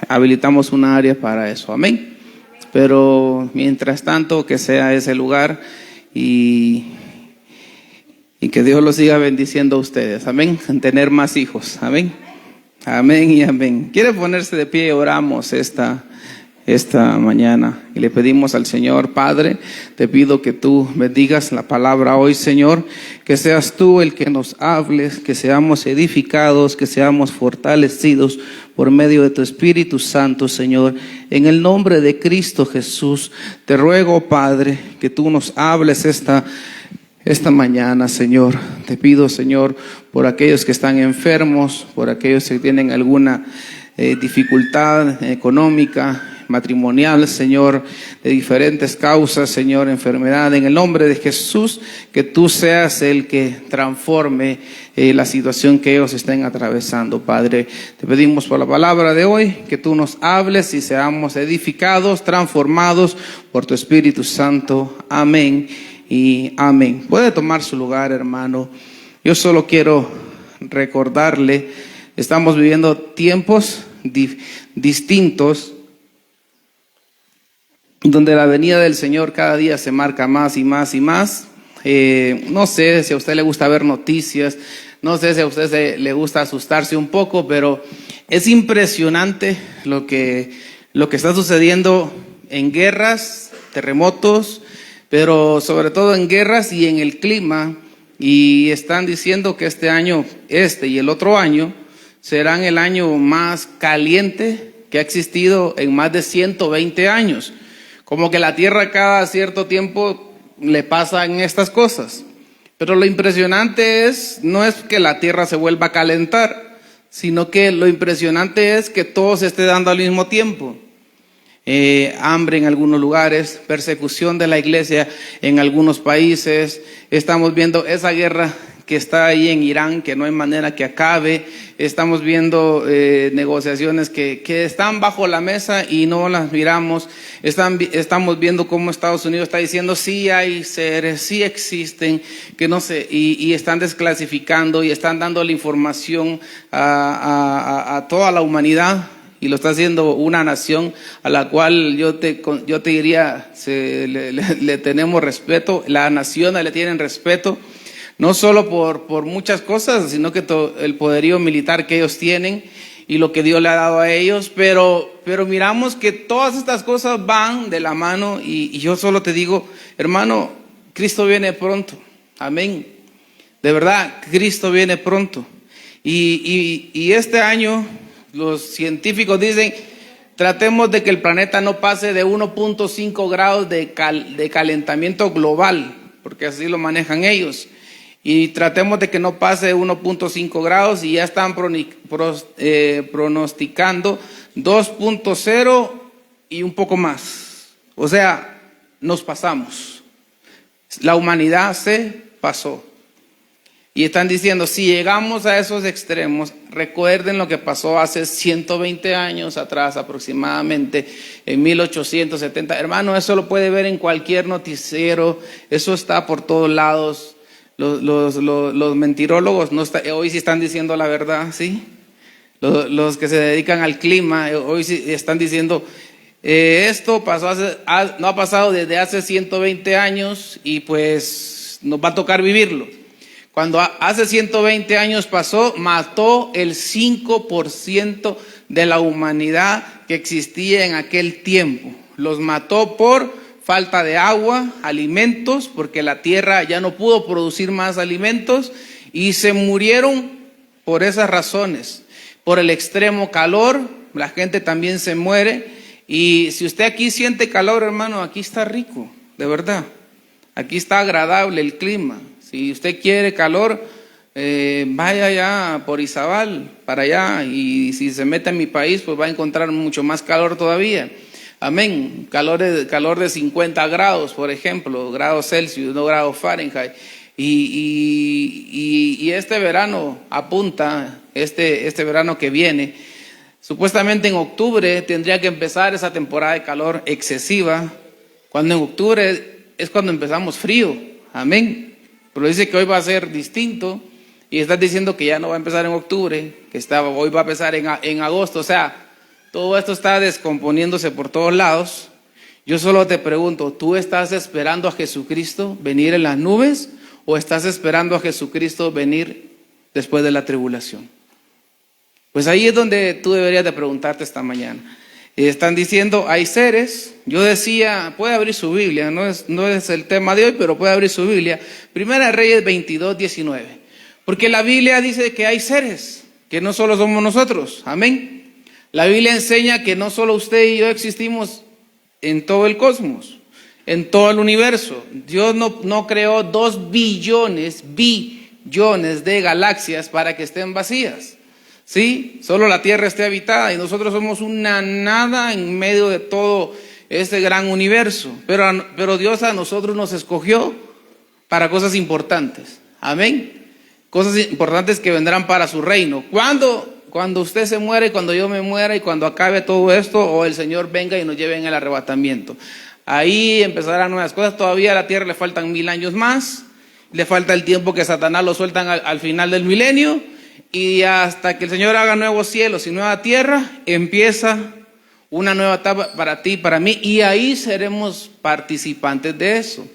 habilitamos una área para eso, amén. Pero mientras tanto, que sea ese lugar y que Dios los siga bendiciendo a ustedes, amén, en tener más hijos, amén, amén y amén. ¿Quiere ponerse de pie? Oramos esta mañana y le pedimos al Señor. Padre, te pido que tú bendigas la palabra hoy, Señor, que seas tú el que nos hables, que seamos edificados, que seamos fortalecidos por medio de tu Espíritu Santo, Señor. En el nombre de Cristo Jesús, te ruego, Padre, que tú nos hables esta mañana, Señor. Te pido, Señor, por aquellos que están enfermos, por aquellos que tienen alguna dificultad económica, matrimonial, Señor, de diferentes causas, Señor, enfermedad. En el nombre de Jesús, que tú seas el que transforme la situación que ellos estén atravesando, Padre. Te pedimos por la palabra de hoy, que tú nos hables y seamos edificados, transformados por tu Espíritu Santo. Amén y amén. Puede tomar su lugar, hermano. Yo solo quiero recordarle, estamos viviendo tiempos distintos, donde la venida del Señor cada día se marca más y más y más. No sé si a usted le gusta ver noticias, no sé si a usted le gusta asustarse un poco, pero es impresionante lo que está sucediendo en guerras, terremotos, pero sobre todo en guerras y en el clima. Y están diciendo que este año, y el otro año, serán el año más caliente que ha existido en más de 120 años. Como que la tierra cada cierto tiempo le pasan estas cosas. Pero lo impresionante no es que la tierra se vuelva a calentar, sino que lo impresionante es que todo se esté dando al mismo tiempo. Hambre en algunos lugares, persecución de la iglesia en algunos países. Estamos viendo esa guerra que está ahí en Irán, que no hay manera que acabe. Estamos viendo negociaciones que están bajo la mesa y no las miramos. Estamos viendo cómo Estados Unidos está diciendo sí hay seres, sí existen, que no sé, y están desclasificando y están dando la información a toda la humanidad. Y lo está haciendo una nación a la cual yo te diría, le tenemos respeto. La nación le tienen respeto. No solo por muchas cosas, sino que el poderío militar que ellos tienen y lo que Dios le ha dado a ellos, pero miramos que todas estas cosas van de la mano y yo solo te digo, hermano, Cristo viene pronto, amén. De verdad, Cristo viene pronto. Y este año los científicos dicen, tratemos de que el planeta no pase de 1.5 grados de calentamiento global, porque así lo manejan ellos. Y tratemos de que no pase 1.5 grados y ya están pronosticando 2.0 y un poco más. O sea, nos pasamos. La humanidad se pasó. Y están diciendo, si llegamos a esos extremos, recuerden lo que pasó hace 120 años atrás aproximadamente, en 1870. Hermano, eso lo puede ver en cualquier noticiero, eso está por todos lados. Los mentirólogos hoy sí están diciendo la verdad, ¿sí? Los que se dedican al clima hoy sí están diciendo esto no ha pasado desde hace 120 años y pues nos va a tocar vivirlo. Cuando hace 120 años pasó, mató el 5% de la humanidad que existía en aquel tiempo. Los mató por falta de agua, alimentos, porque la tierra ya no pudo producir más alimentos y se murieron por esas razones. Por el extremo calor, la gente también se muere. Y si usted aquí siente calor, hermano, aquí está rico, de verdad. Aquí está agradable el clima. Si usted quiere calor, vaya allá por Izabal, para allá. Y si se mete en mi país, pues va a encontrar mucho más calor todavía. Amén. Calor de 50 grados, por ejemplo, grados Celsius, no grados Fahrenheit. Y este verano apunta, este verano que viene, supuestamente en octubre tendría que empezar esa temporada de calor excesiva, cuando en octubre es cuando empezamos frío. Amén. Pero dice que hoy va a ser distinto y estás diciendo que ya no va a empezar en octubre, que hoy va a empezar en agosto. O sea, todo esto está descomponiéndose por todos lados. Yo solo te pregunto, ¿tú estás esperando a Jesucristo venir en las nubes o estás esperando a Jesucristo venir después de la tribulación? Pues ahí es donde tú deberías de preguntarte esta mañana. Están diciendo, hay seres, yo decía, puede abrir su Biblia, no es el tema de hoy, pero puede abrir su Biblia. Primera de Reyes 22, 19. Porque la Biblia dice que hay seres, que no solo somos nosotros, amén. La Biblia enseña que no solo usted y yo existimos en todo el cosmos, en todo el universo. Dios no creó 2 billones de galaxias para que estén vacías. Sí, solo la Tierra esté habitada y nosotros somos una nada en medio de todo este gran universo. Pero Dios a nosotros nos escogió para cosas importantes. Amén. Cosas importantes que vendrán para su reino. Cuando usted se muere, cuando yo me muera y cuando acabe todo esto, o el Señor venga y nos lleve en el arrebatamiento. Ahí empezarán nuevas cosas. Todavía a la Tierra le faltan 1000 años más. Le falta el tiempo que Satanás lo sueltan al final del milenio. Y hasta que el Señor haga nuevos cielos y nueva tierra, empieza una nueva etapa para ti y para mí. Y ahí seremos participantes de eso.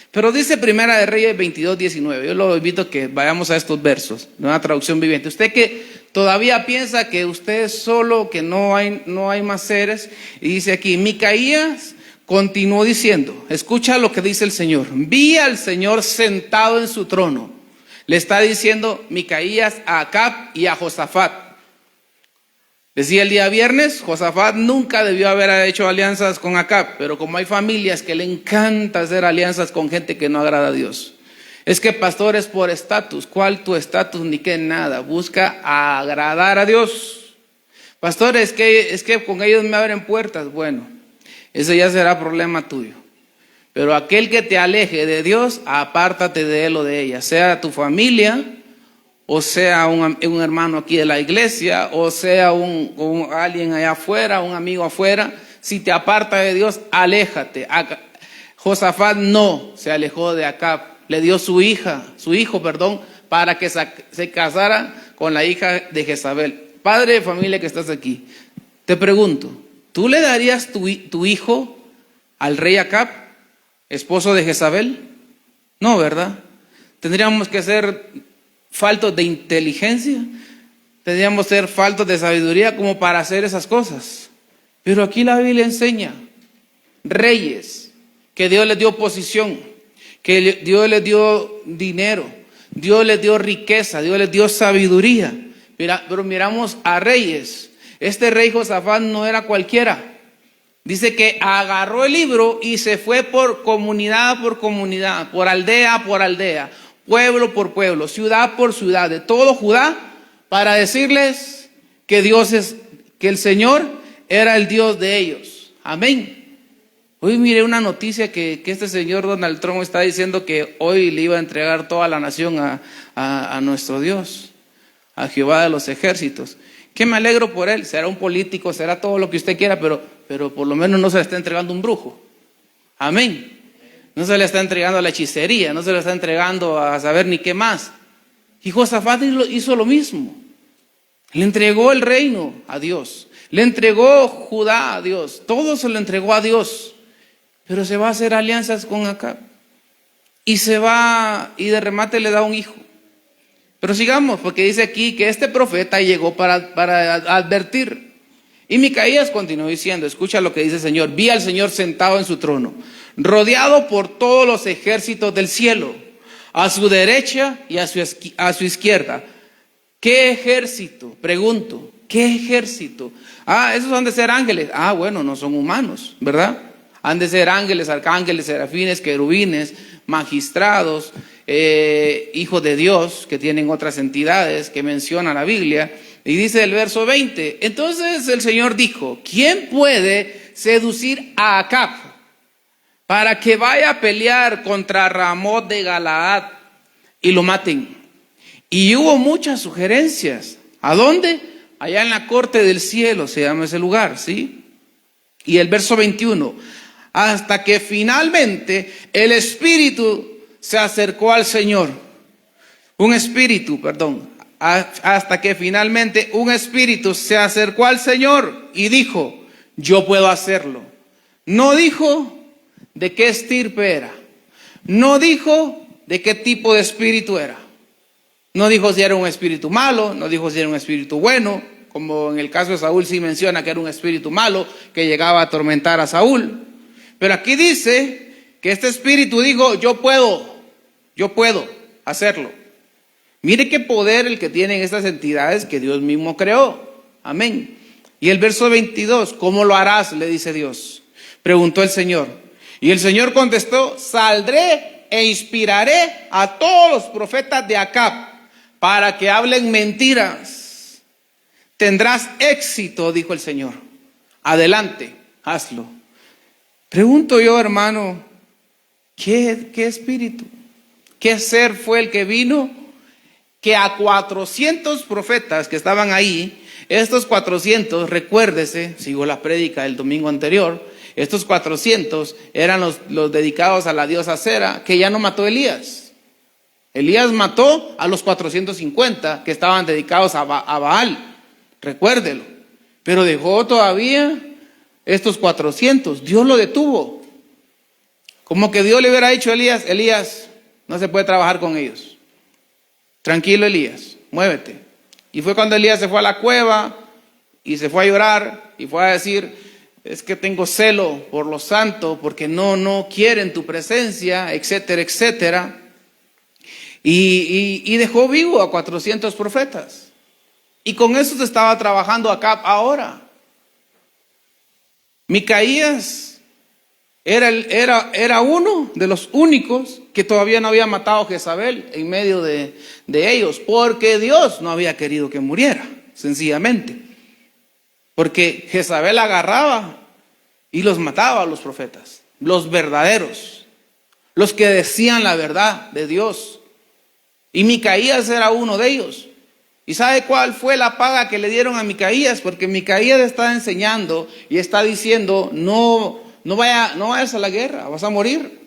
Pero dice Primera de Reyes 22, 19. Yo lo invito a que vayamos a estos versos, Nueva Traducción Viviente. Usted que todavía piensa que usted es solo, que no hay más seres. Y dice aquí, Micaías continuó diciendo, escucha lo que dice el Señor. Vi al Señor sentado en su trono. Le está diciendo Micaías a Acab y a Josafat. Decía el día viernes, Josafat nunca debió haber hecho alianzas con Acab, pero como hay familias que le encanta hacer alianzas con gente que no agrada a Dios. Es que pastor es por estatus. ¿Cuál tu estatus? Ni que nada. Busca agradar a Dios. Pastor, es que con ellos me abren puertas. Bueno, ese ya será problema tuyo. Pero aquel que te aleje de Dios, apártate de él o de ella, sea tu familia, o sea un hermano aquí de la iglesia, o sea alguien allá afuera, un amigo afuera. Si te aparta de Dios, aléjate. Josafat no se alejó de Acab, le dio su hijo, para que se casara con la hija de Jezabel. Padre de familia que estás aquí, te pregunto, ¿tú le darías tu hijo al rey Acab, esposo de Jezabel? No, ¿verdad? Tendríamos que ser faltos de inteligencia, tendríamos que ser faltos de sabiduría como para hacer esas cosas. Pero aquí la Biblia enseña reyes, que Dios les dio posición, que Dios les dio dinero, Dios les dio riqueza, Dios les dio sabiduría. Pero miramos a reyes. Este rey Josafat no era cualquiera. Dice que agarró el libro y se fue por comunidad, por aldea, pueblo por pueblo, ciudad por ciudad, de todo Judá, para decirles que que el Señor era el Dios de ellos. Amén. Hoy miré una noticia que este señor Donald Trump está diciendo que hoy le iba a entregar toda la nación a nuestro Dios, a Jehová de los ejércitos. Que me alegro por él. Será un político, será todo lo que usted quiera, pero por lo menos no se le está entregando un brujo. Amén. No se le está entregando a la hechicería, no se le está entregando a saber ni qué más. Y Josafat hizo lo mismo. Le entregó el reino a Dios. Le entregó Judá a Dios. Todo se lo entregó a Dios. Pero se va a hacer alianzas con Acab. Y de remate le da un hijo. Pero sigamos, porque dice aquí que este profeta llegó para advertir. Y Micaías continuó diciendo, escucha lo que dice el Señor. Vi al Señor sentado en su trono, rodeado por todos los ejércitos del cielo, a su derecha y a su izquierda. ¿Qué ejército? Pregunto, ¿qué ejército? Esos han de ser ángeles. Bueno, no son humanos, ¿verdad? Han de ser ángeles, arcángeles, serafines, querubines, magistrados, hijos de Dios, que tienen otras entidades que menciona la Biblia. Y dice el verso 20, entonces el Señor dijo, ¿quién puede seducir a Acab para que vaya a pelear contra Ramot de Galaad y lo maten? Y hubo muchas sugerencias. ¿A dónde? Allá en la corte del cielo se llama ese lugar, ¿sí? Y el verso 21, hasta que finalmente el Espíritu se acercó al Señor. Un espíritu, hasta que finalmente un espíritu se acercó al Señor y dijo, yo puedo hacerlo. No dijo de qué estirpe era. No dijo de qué tipo de espíritu era. No dijo si era un espíritu malo, no dijo si era un espíritu bueno, como en el caso de Saúl sí menciona que era un espíritu malo que llegaba a atormentar a Saúl. Pero aquí dice que este espíritu dijo, yo puedo hacerlo. Mire qué poder el que tienen estas entidades que Dios mismo creó. Amén. Y el verso 22, ¿cómo lo harás?, le dice Dios. Preguntó el Señor. Y el Señor contestó, saldré e inspiraré a todos los profetas de Acab para que hablen mentiras. Tendrás éxito, dijo el Señor. Adelante, hazlo. Pregunto yo, hermano, ¿qué espíritu? ¿Qué ser fue el que vino? Que a 400 profetas que estaban ahí, estos 400, recuérdese, sigo la prédica del domingo anterior, estos 400 eran los dedicados a la diosa Cera, que ya no mató Elías. Elías mató a los 450 que estaban dedicados a Baal, recuérdelo. Pero dejó todavía estos 400, Dios lo detuvo. Como que Dios le hubiera dicho a Elías, Elías, no se puede trabajar con ellos. Tranquilo, Elías, muévete. Y fue cuando Elías se fue a la cueva y se fue a llorar y fue a decir, es que tengo celo por los santos porque no quieren tu presencia, etcétera, etcétera. Y dejó vivo a 400 profetas. Y con eso se estaba trabajando Acab ahora. Micaías era uno de los únicos que todavía no había matado a Jezabel en medio de ellos, porque Dios no había querido que muriera, sencillamente. Porque Jezabel agarraba y los mataba a los profetas, los verdaderos, los que decían la verdad de Dios. Y Micaías era uno de ellos. ¿Y sabe cuál fue la paga que le dieron a Micaías? Porque Micaías está enseñando y está diciendo, no vayas a la guerra, vas a morir.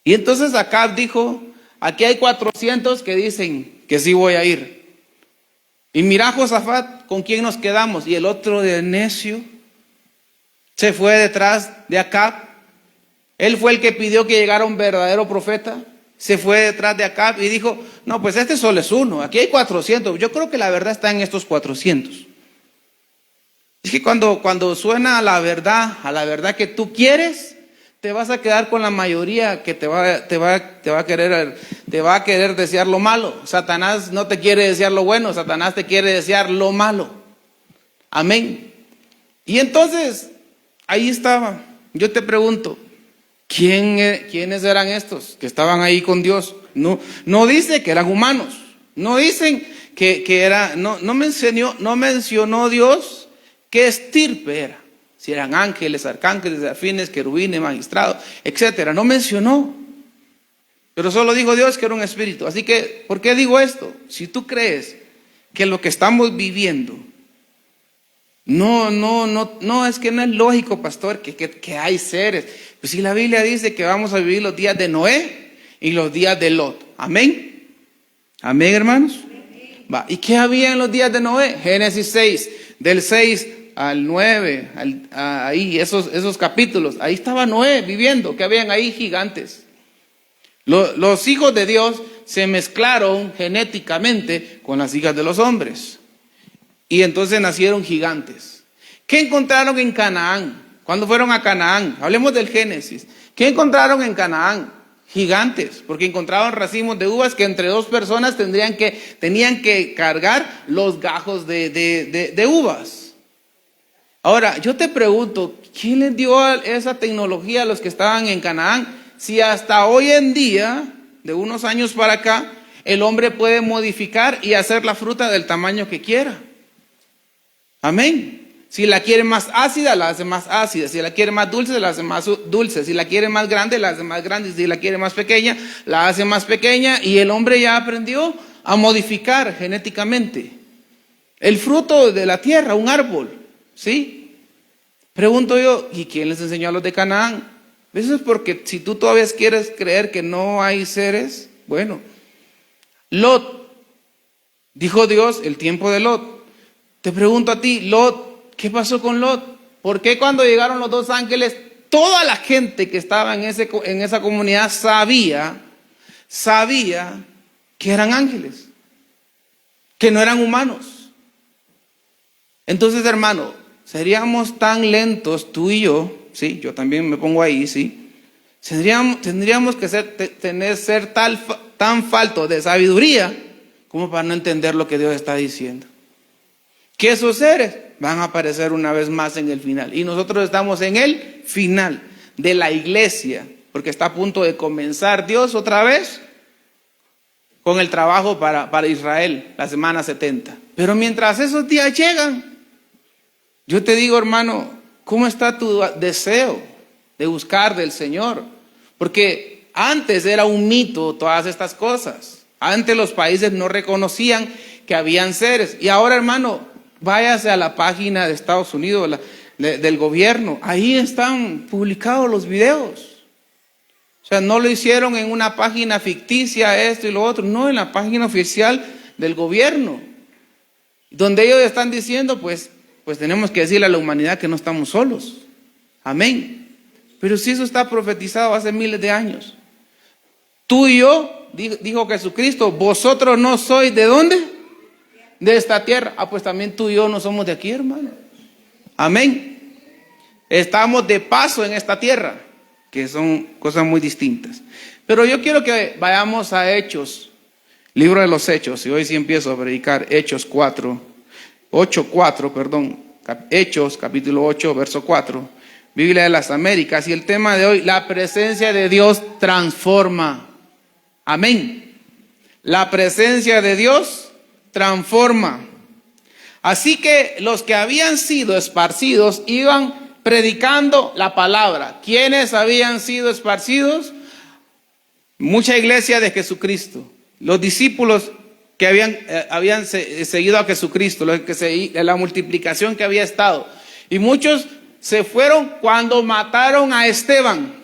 Y entonces Acab dijo, aquí hay 400 que dicen que sí voy a ir. Y mira Josafat, ¿con quién nos quedamos? Y el otro de necio se fue detrás de Acab. Él fue el que pidió que llegara un verdadero profeta. Se fue detrás de Acab y dijo, no, pues este solo es uno, aquí hay 400. Yo creo que la verdad está en estos 400. Es que cuando suena a la verdad que tú quieres, te vas a quedar con la mayoría que te va a querer desear lo malo. Satanás no te quiere desear lo bueno, Satanás te quiere desear lo malo. Amén. Y entonces, ahí estaba. Yo te pregunto, ¿quiénes eran estos que estaban ahí con Dios? No dice que eran humanos. No dicen que era, no mencionó Dios qué estirpe era. Si eran ángeles, arcángeles, serafines, querubines, magistrados, etcétera. No mencionó. Pero solo dijo Dios que era un espíritu. Así que, ¿por qué digo esto? Si tú crees que lo que estamos viviendo, no, es que no es lógico, pastor, que hay seres. Pues si la Biblia dice que vamos a vivir los días de Noé y los días de Lot. Amén. Amén, hermanos. Va. ¿Y qué había en los días de Noé? Génesis 6, del 6 al 9, ahí esos capítulos, ahí estaba Noé viviendo, que habían ahí gigantes. Los hijos de Dios se mezclaron genéticamente con las hijas de los hombres. Y entonces nacieron gigantes. ¿Qué encontraron en Canaán? Cuando fueron a Canaán, hablemos del Génesis. ¿Qué encontraron en Canaán? Gigantes, porque encontraron racimos de uvas que entre dos personas tenían que cargar los gajos de uvas. Ahora, yo te pregunto, ¿quién les dio esa tecnología a los que estaban en Canaán? Si hasta hoy en día, de unos años para acá, el hombre puede modificar y hacer la fruta del tamaño que quiera. Amén. Si la quiere más ácida, la hace más ácida. Si la quiere más dulce, la hace más dulce. Si la quiere más grande, la hace más grande. Si la quiere más pequeña, la hace más pequeña. Y el hombre ya aprendió a modificar genéticamente el fruto de la tierra, un árbol. ¿Sí? Pregunto yo, ¿y quién les enseñó a los de Canaán? Eso es porque si tú todavía quieres creer que no hay seres, bueno, Lot Dijo Dios, el tiempo de Lot. Te pregunto a ti, Lot, ¿qué pasó con Lot? ¿Por qué cuando llegaron los dos ángeles, toda la gente que estaba en esa comunidad sabía que eran ángeles, que no eran humanos? Entonces, hermano, seríamos tan lentos tú y yo, sí, yo también me pongo ahí, sí. Tendríamos que ser tan faltos de sabiduría como para no entender lo que Dios está diciendo. Que esos seres van a aparecer una vez más en el final. Y nosotros estamos en el final de la iglesia, porque está a punto de comenzar Dios otra vez con el trabajo para Israel, la semana 70. Pero mientras esos días llegan, yo te digo, hermano, ¿cómo está tu deseo de buscar del Señor? Porque antes era un mito todas estas cosas. Antes los países no reconocían que habían seres. Y ahora, hermano, váyase a la página de Estados Unidos, del gobierno. Ahí están publicados los videos. O sea, no lo hicieron en una página ficticia, esto y lo otro. No, en la página oficial del gobierno. Donde ellos están diciendo, pues tenemos que decirle a la humanidad que no estamos solos. Amén. Pero si eso está profetizado hace miles de años. Tú y yo, dijo Jesucristo, vosotros no sois ¿de dónde? De esta tierra. Pues también tú y yo no somos de aquí, hermano. Amén. Estamos de paso en esta tierra, que son cosas muy distintas. Pero yo quiero que vayamos a Hechos, libro de los Hechos, y hoy sí empiezo a predicar Hechos 8:4, Hechos capítulo 8, verso 4, Biblia de las Américas, y el tema de hoy, la presencia de Dios transforma. Amén. La presencia de Dios transforma. Así que los que habían sido esparcidos iban predicando la palabra. ¿Quiénes habían sido esparcidos? Mucha iglesia de Jesucristo. Los discípulos que habían seguido a Jesucristo, la multiplicación que había estado. Y muchos se fueron cuando mataron a Esteban.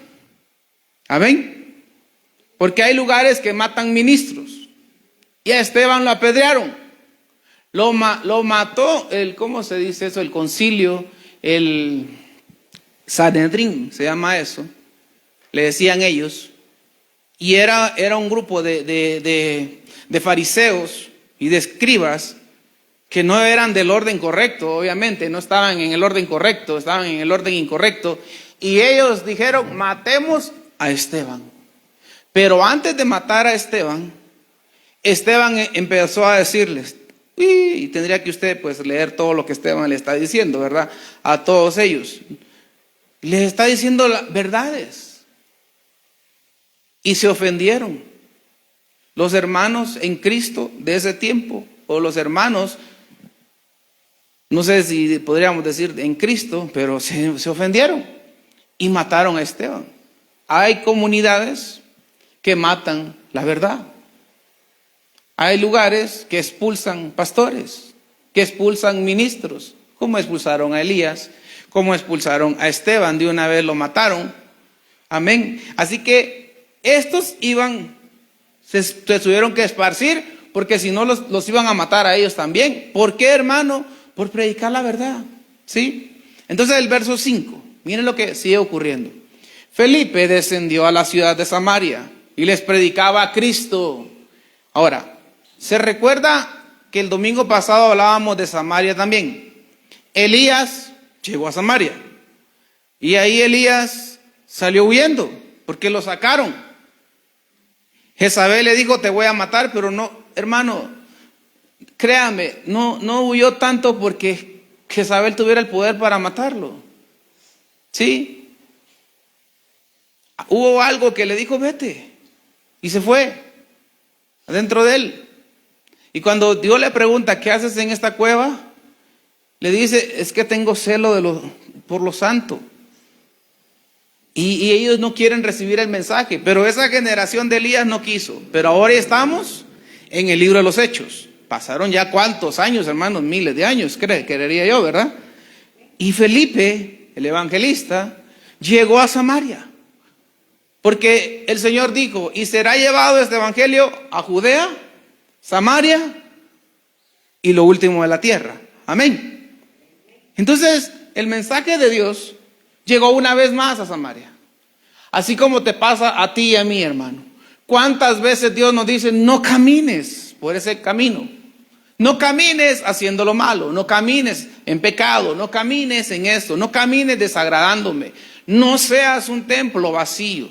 Amén. Porque hay lugares que matan ministros. Y a Esteban lo apedrearon. Lo mató ¿cómo se dice eso? El concilio, el Sanedrín, se llama eso. Le decían ellos. Y era un grupo de fariseos y de escribas que no eran del orden correcto, obviamente, no estaban en el orden correcto, estaban en el orden incorrecto. Y ellos dijeron, matemos a Esteban. Pero antes de matar a Esteban empezó a decirles, y tendría que usted pues leer todo lo que Esteban le está diciendo, ¿verdad? A todos ellos. Les está diciendo verdades. Y se ofendieron. Los hermanos en Cristo de ese tiempo, o los hermanos, no sé si podríamos decir en Cristo, pero se ofendieron y mataron a Esteban. Hay comunidades que matan la verdad. Hay lugares que expulsan pastores, que expulsan ministros, como expulsaron a Elías, como expulsaron a Esteban, de una vez lo mataron. Amén. Así que estos se tuvieron que esparcir, porque si no los iban a matar a ellos también. ¿Por qué, hermano? Por predicar la verdad. ¿Sí? Entonces el verso 5, miren lo que sigue ocurriendo. Felipe descendió a la ciudad de Samaria y les predicaba a Cristo. Ahora, ¿se recuerda que el domingo pasado hablábamos de Samaria también? Elías llegó a Samaria y ahí Elías salió huyendo porque lo sacaron. Jezabel le dijo, te voy a matar, pero no, hermano, créame, no huyó tanto porque Jezabel tuviera el poder para matarlo. ¿Sí? Hubo algo que le dijo, vete, y se fue adentro de él. Y cuando Dios le pregunta, ¿qué haces en esta cueva? Le dice, es que tengo celo por lo santo. Y ellos no quieren recibir el mensaje, pero esa generación de Elías no quiso. Pero ahora estamos en el libro de los Hechos. Pasaron ya cuántos años, hermanos, miles de años, creería yo, ¿verdad? Y Felipe, el evangelista, llegó a Samaria. Porque el Señor dijo, y será llevado este evangelio a Judea, Samaria y lo último de la tierra. Amén. Entonces, el mensaje de Dios llegó una vez más a Samaria. Así como te pasa a ti y a mí, hermano. ¿Cuántas veces Dios nos dice, no camines por ese camino? No camines haciendo lo malo, no camines en pecado, no camines en esto, no camines desagradándome. No seas un templo vacío.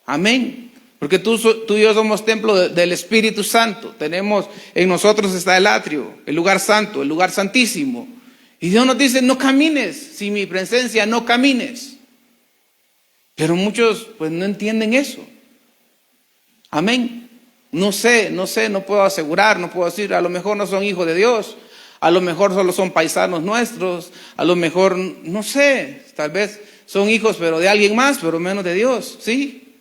Amén. Porque tú y yo somos templo del Espíritu Santo. En nosotros está el atrio, el lugar santo, el lugar santísimo. Y Dios nos dice, no camines, sin mi presencia no camines. Pero muchos pues no entienden eso. Amén. No sé, no puedo asegurar, no puedo decir, a lo mejor no son hijos de Dios, a lo mejor solo son paisanos nuestros, a lo mejor, no sé, tal vez son hijos pero de alguien más, pero menos de Dios, ¿sí?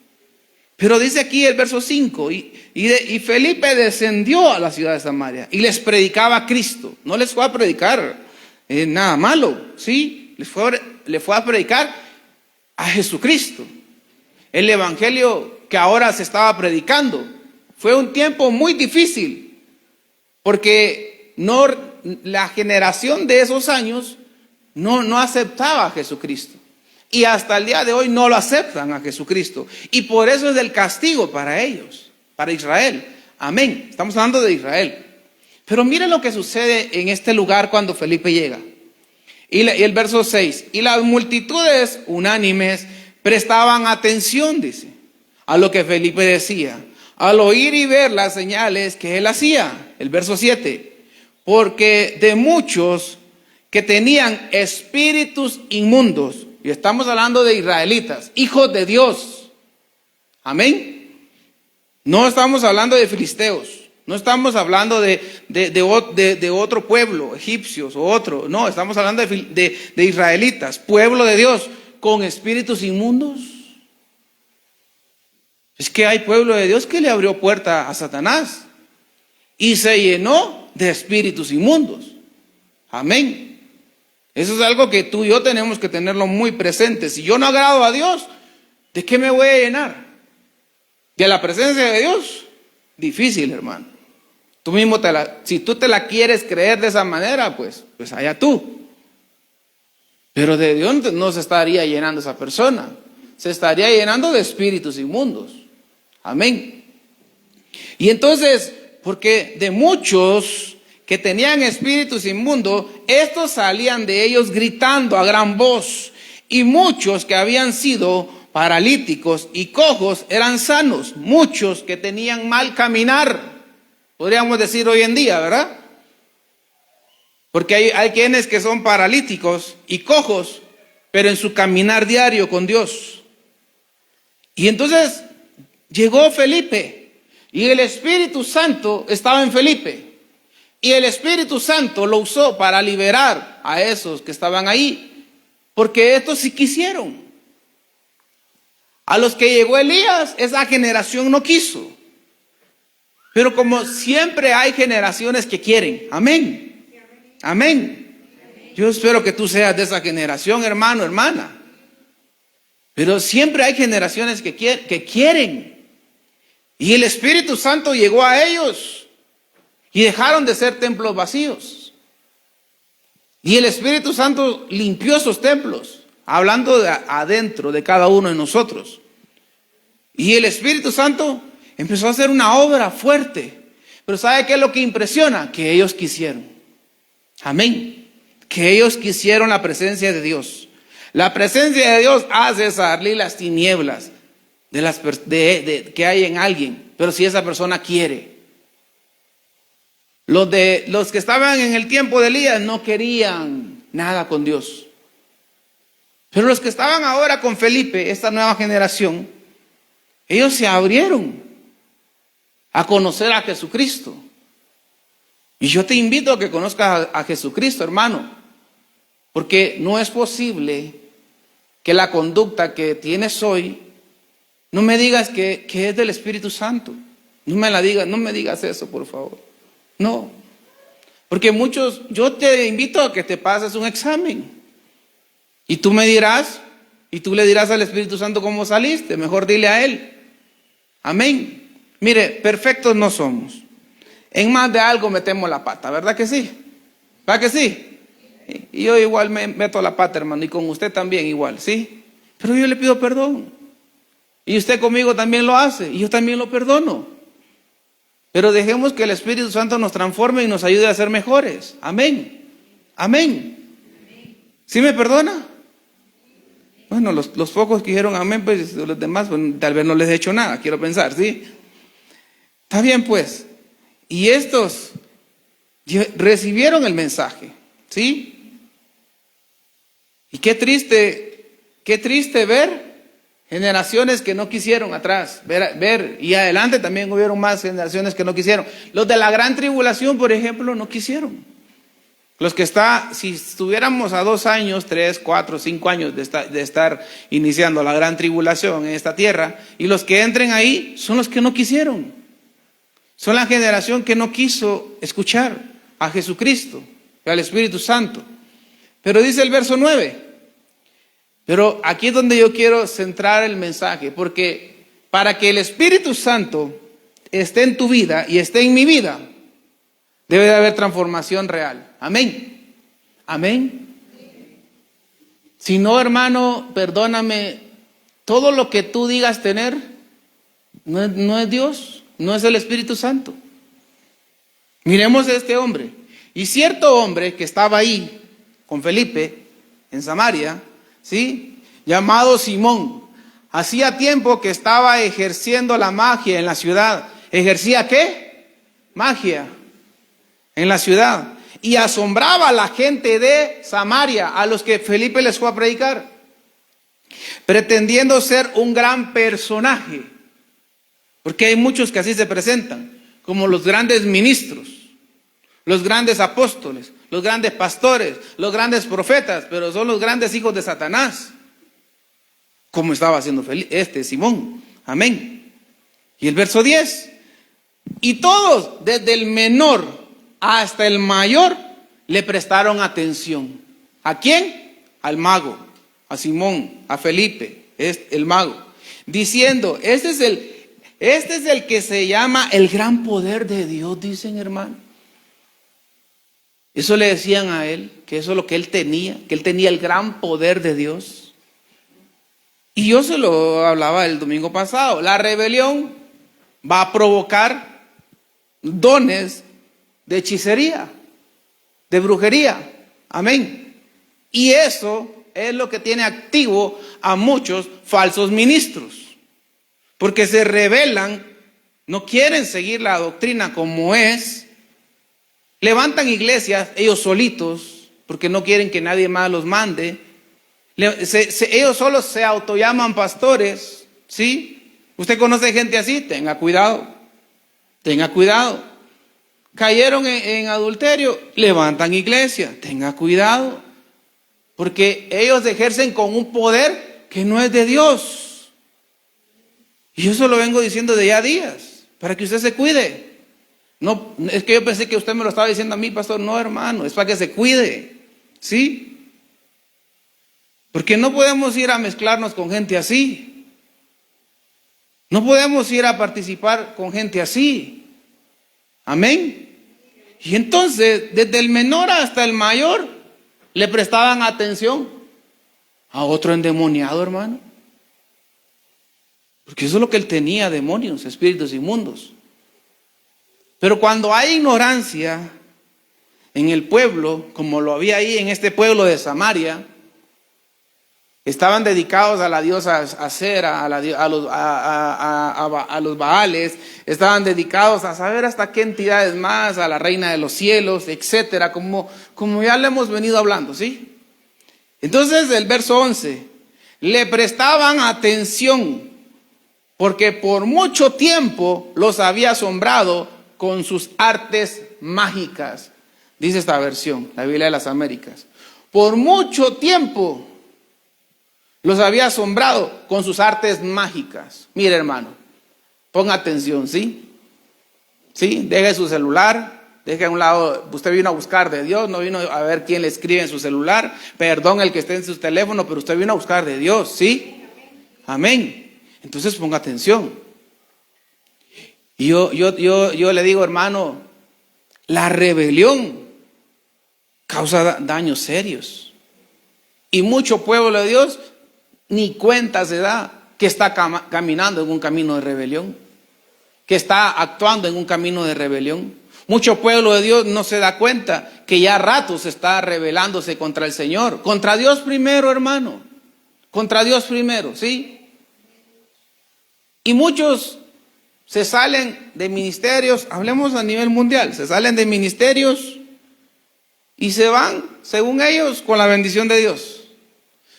Pero dice aquí el verso 5, y Felipe descendió a la ciudad de Samaria y les predicaba a Cristo. No les fue a predicar nada malo, ¿sí? Les fue a predicar a Jesucristo. El evangelio que ahora se estaba predicando. Fue un tiempo muy difícil, porque la generación de esos años no aceptaba a Jesucristo. Y hasta el día de hoy no lo aceptan a Jesucristo. Y por eso es el castigo para ellos, para Israel. Amén. Estamos hablando de Israel. Pero miren lo que sucede en este lugar cuando Felipe llega. Y el verso 6. Y las multitudes unánimes prestaban atención, dice, a lo que Felipe decía, al oír y ver las señales que él hacía. El verso 7. Porque de muchos que tenían espíritus inmundos, y estamos hablando de israelitas, hijos de Dios. Amén. No estamos hablando de filisteos, no estamos hablando de otro pueblo, egipcios o otro. No, estamos hablando de israelitas, pueblo de Dios, con espíritus inmundos. Es que hay pueblo de Dios que le abrió puerta a Satanás y se llenó de espíritus inmundos. Amén. Eso es algo que tú y yo tenemos que tenerlo muy presente. Si yo no agrado a Dios, ¿de qué me voy a llenar? ¿De la presencia de Dios? Difícil, hermano. Tú mismo si tú te la quieres creer de esa manera, pues allá tú. Pero de Dios no se estaría llenando esa persona. Se estaría llenando de espíritus inmundos. Amén. Y entonces, porque de muchos que tenían espíritus inmundos, estos salían de ellos gritando a gran voz. Y muchos que habían sido paralíticos y cojos eran sanos. Muchos que tenían mal caminar, podríamos decir hoy en día, ¿verdad? Porque hay quienes que son paralíticos y cojos, pero en su caminar diario con Dios. Y entonces llegó Felipe y el Espíritu Santo estaba en Felipe. Y el Espíritu Santo lo usó para liberar a esos que estaban ahí, porque estos sí quisieron. A los que llegó Elías, esa generación no quiso. Pero como siempre hay generaciones que quieren. Amén. Amén. Yo espero que tú seas de esa generación, hermano, hermana. Pero siempre hay generaciones que quieren. Y el Espíritu Santo llegó a ellos. Y dejaron de ser templos vacíos. Y el Espíritu Santo limpió esos templos, hablando de adentro de cada uno de nosotros. Y el Espíritu Santo empezó a hacer una obra fuerte. Pero ¿sabe qué es lo que impresiona? Que ellos quisieron. Amén. Que ellos quisieron la presencia de Dios. La presencia de Dios hace salir las tinieblas que hay en alguien. Pero si esa persona quiere. Los que estaban en el tiempo de Elías no querían nada con Dios. Pero los que estaban ahora con Felipe, esta nueva generación, ellos se abrieron a conocer a Jesucristo. Y yo te invito a que conozcas a Jesucristo, hermano, porque no es posible que la conducta que tienes hoy, no me digas que es del Espíritu Santo. No me digas eso, por favor. No, porque yo te invito a que te pases un examen y tú me dirás, y tú le dirás al Espíritu Santo cómo saliste. Mejor dile a Él. Amén. Mire, perfectos no somos. En más de algo metemos la pata, ¿verdad que sí? ¿Verdad que sí? Y yo igual me meto la pata, hermano, y con usted también igual, ¿sí? Pero yo le pido perdón. Y usted conmigo también lo hace, y yo también lo perdono. Pero dejemos que el Espíritu Santo nos transforme y nos ayude a ser mejores. Amén. Amén. ¿Sí me perdona? Bueno, los pocos que dijeron amén, pues los demás, pues, tal vez no les he hecho nada, quiero pensar, ¿sí? Está bien, pues. Y estos recibieron el mensaje, ¿sí? Y qué triste ver generaciones que no quisieron atrás, ver, y adelante también hubieron más generaciones que no quisieron. Los de la gran tribulación, por ejemplo, no quisieron. Los que si estuviéramos a 2 años, 3, 4, 5 años de estar iniciando la gran tribulación en esta tierra, y los que entren ahí son los que no quisieron. Son la generación que no quiso escuchar a Jesucristo, al Espíritu Santo. Pero dice el verso 9, pero aquí es donde yo quiero centrar el mensaje, porque para que el Espíritu Santo esté en tu vida y esté en mi vida, debe de haber transformación real. Amén. Amén. Si no, hermano, perdóname, todo lo que tú digas tener no es Dios, no es el Espíritu Santo. Miremos a este hombre. Y cierto hombre que estaba ahí con Felipe en Samaria, ¿sí? Llamado Simón, hacía tiempo que estaba ejerciendo la magia en la ciudad. ¿Ejercía qué? Magia en la ciudad. Y asombraba a la gente de Samaria, a los que Felipe les fue a predicar, pretendiendo ser un gran personaje. Porque hay muchos que así se presentan, como los grandes ministros, los grandes apóstoles, los grandes pastores, los grandes profetas, pero son los grandes hijos de Satanás, como estaba haciendo Simón. Amén. Y el verso 10, y todos, desde el menor hasta el mayor, le prestaron atención. ¿A quién? Al mago, a Simón, a Felipe, el mago, diciendo, este es el que se llama el gran poder de Dios, dicen, hermano. Eso le decían a él, que eso es lo que él tenía, que él tenía el gran poder de Dios. Y yo se lo hablaba el domingo pasado, la rebelión va a provocar dones de hechicería, de brujería. Amén. Y eso es lo que tiene activo a muchos falsos ministros, porque se rebelan, no quieren seguir la doctrina como es, levantan iglesias ellos solitos, porque no quieren que nadie más los mande. Ellos solos se autollaman pastores, ¿sí? ¿Usted conoce gente así? Tenga cuidado, tenga cuidado. Cayeron en adulterio, levantan iglesia, tenga cuidado, porque ellos ejercen con un poder que no es de Dios. Y yo eso lo vengo diciendo de ya días, para que usted se cuide. No, es que yo pensé que usted me lo estaba diciendo a mí, pastor. No, hermano, es para que se cuide, ¿sí? Porque no podemos ir a mezclarnos con gente así. No podemos ir a participar con gente así. Amén. Y entonces, desde el menor hasta el mayor, le prestaban atención a otro endemoniado, hermano. Porque eso es lo que él tenía, demonios, espíritus inmundos. Pero cuando hay ignorancia en el pueblo, como lo había ahí en este pueblo de Samaria, estaban dedicados a la diosa Acera, a los Baales, estaban dedicados a saber hasta qué entidades más, a la reina de los cielos, etcétera, como ya le hemos venido hablando, ¿sí? Entonces el verso 11, le prestaban atención, porque por mucho tiempo los había asombrado con sus artes mágicas, dice esta versión, la Biblia de las Américas. Por mucho tiempo los había asombrado con sus artes mágicas. Mire, hermano, ponga atención, ¿sí? ¿Sí? Deje su celular, deje a un lado. Usted vino a buscar de Dios, no vino a ver quién le escribe en su celular. Perdón el que esté en su teléfono, pero usted vino a buscar de Dios, ¿sí? Amén. Entonces ponga atención. Y yo le digo, hermano, La rebelión causa daños serios. Y mucho pueblo de Dios ni cuenta se da que está caminando en un camino de rebelión, que está actuando en un camino de rebelión. Mucho pueblo de Dios no se da cuenta que ya a ratos está rebelándose contra el Señor. Contra Dios primero, hermano. Contra Dios primero, ¿sí? Y muchos se salen de ministerios, hablemos a nivel mundial, se salen de ministerios y se van, según ellos, con la bendición de Dios.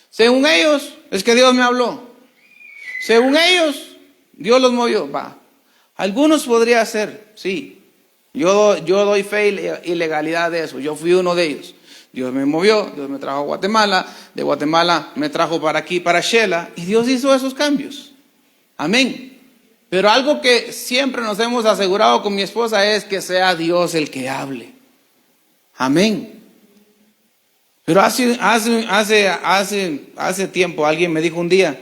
Según ellos, es que Dios me habló. Según ellos, Dios los movió. Va. Algunos podría ser, sí. Yo doy fe y legalidad de eso. Yo fui uno de ellos. Dios me movió, Dios me trajo a Guatemala, de Guatemala me trajo para aquí, para Shela, y Dios hizo esos cambios. Amén. Pero algo que siempre nos hemos asegurado con mi esposa es que sea Dios el que hable. Amén. Pero hace tiempo alguien me dijo un día,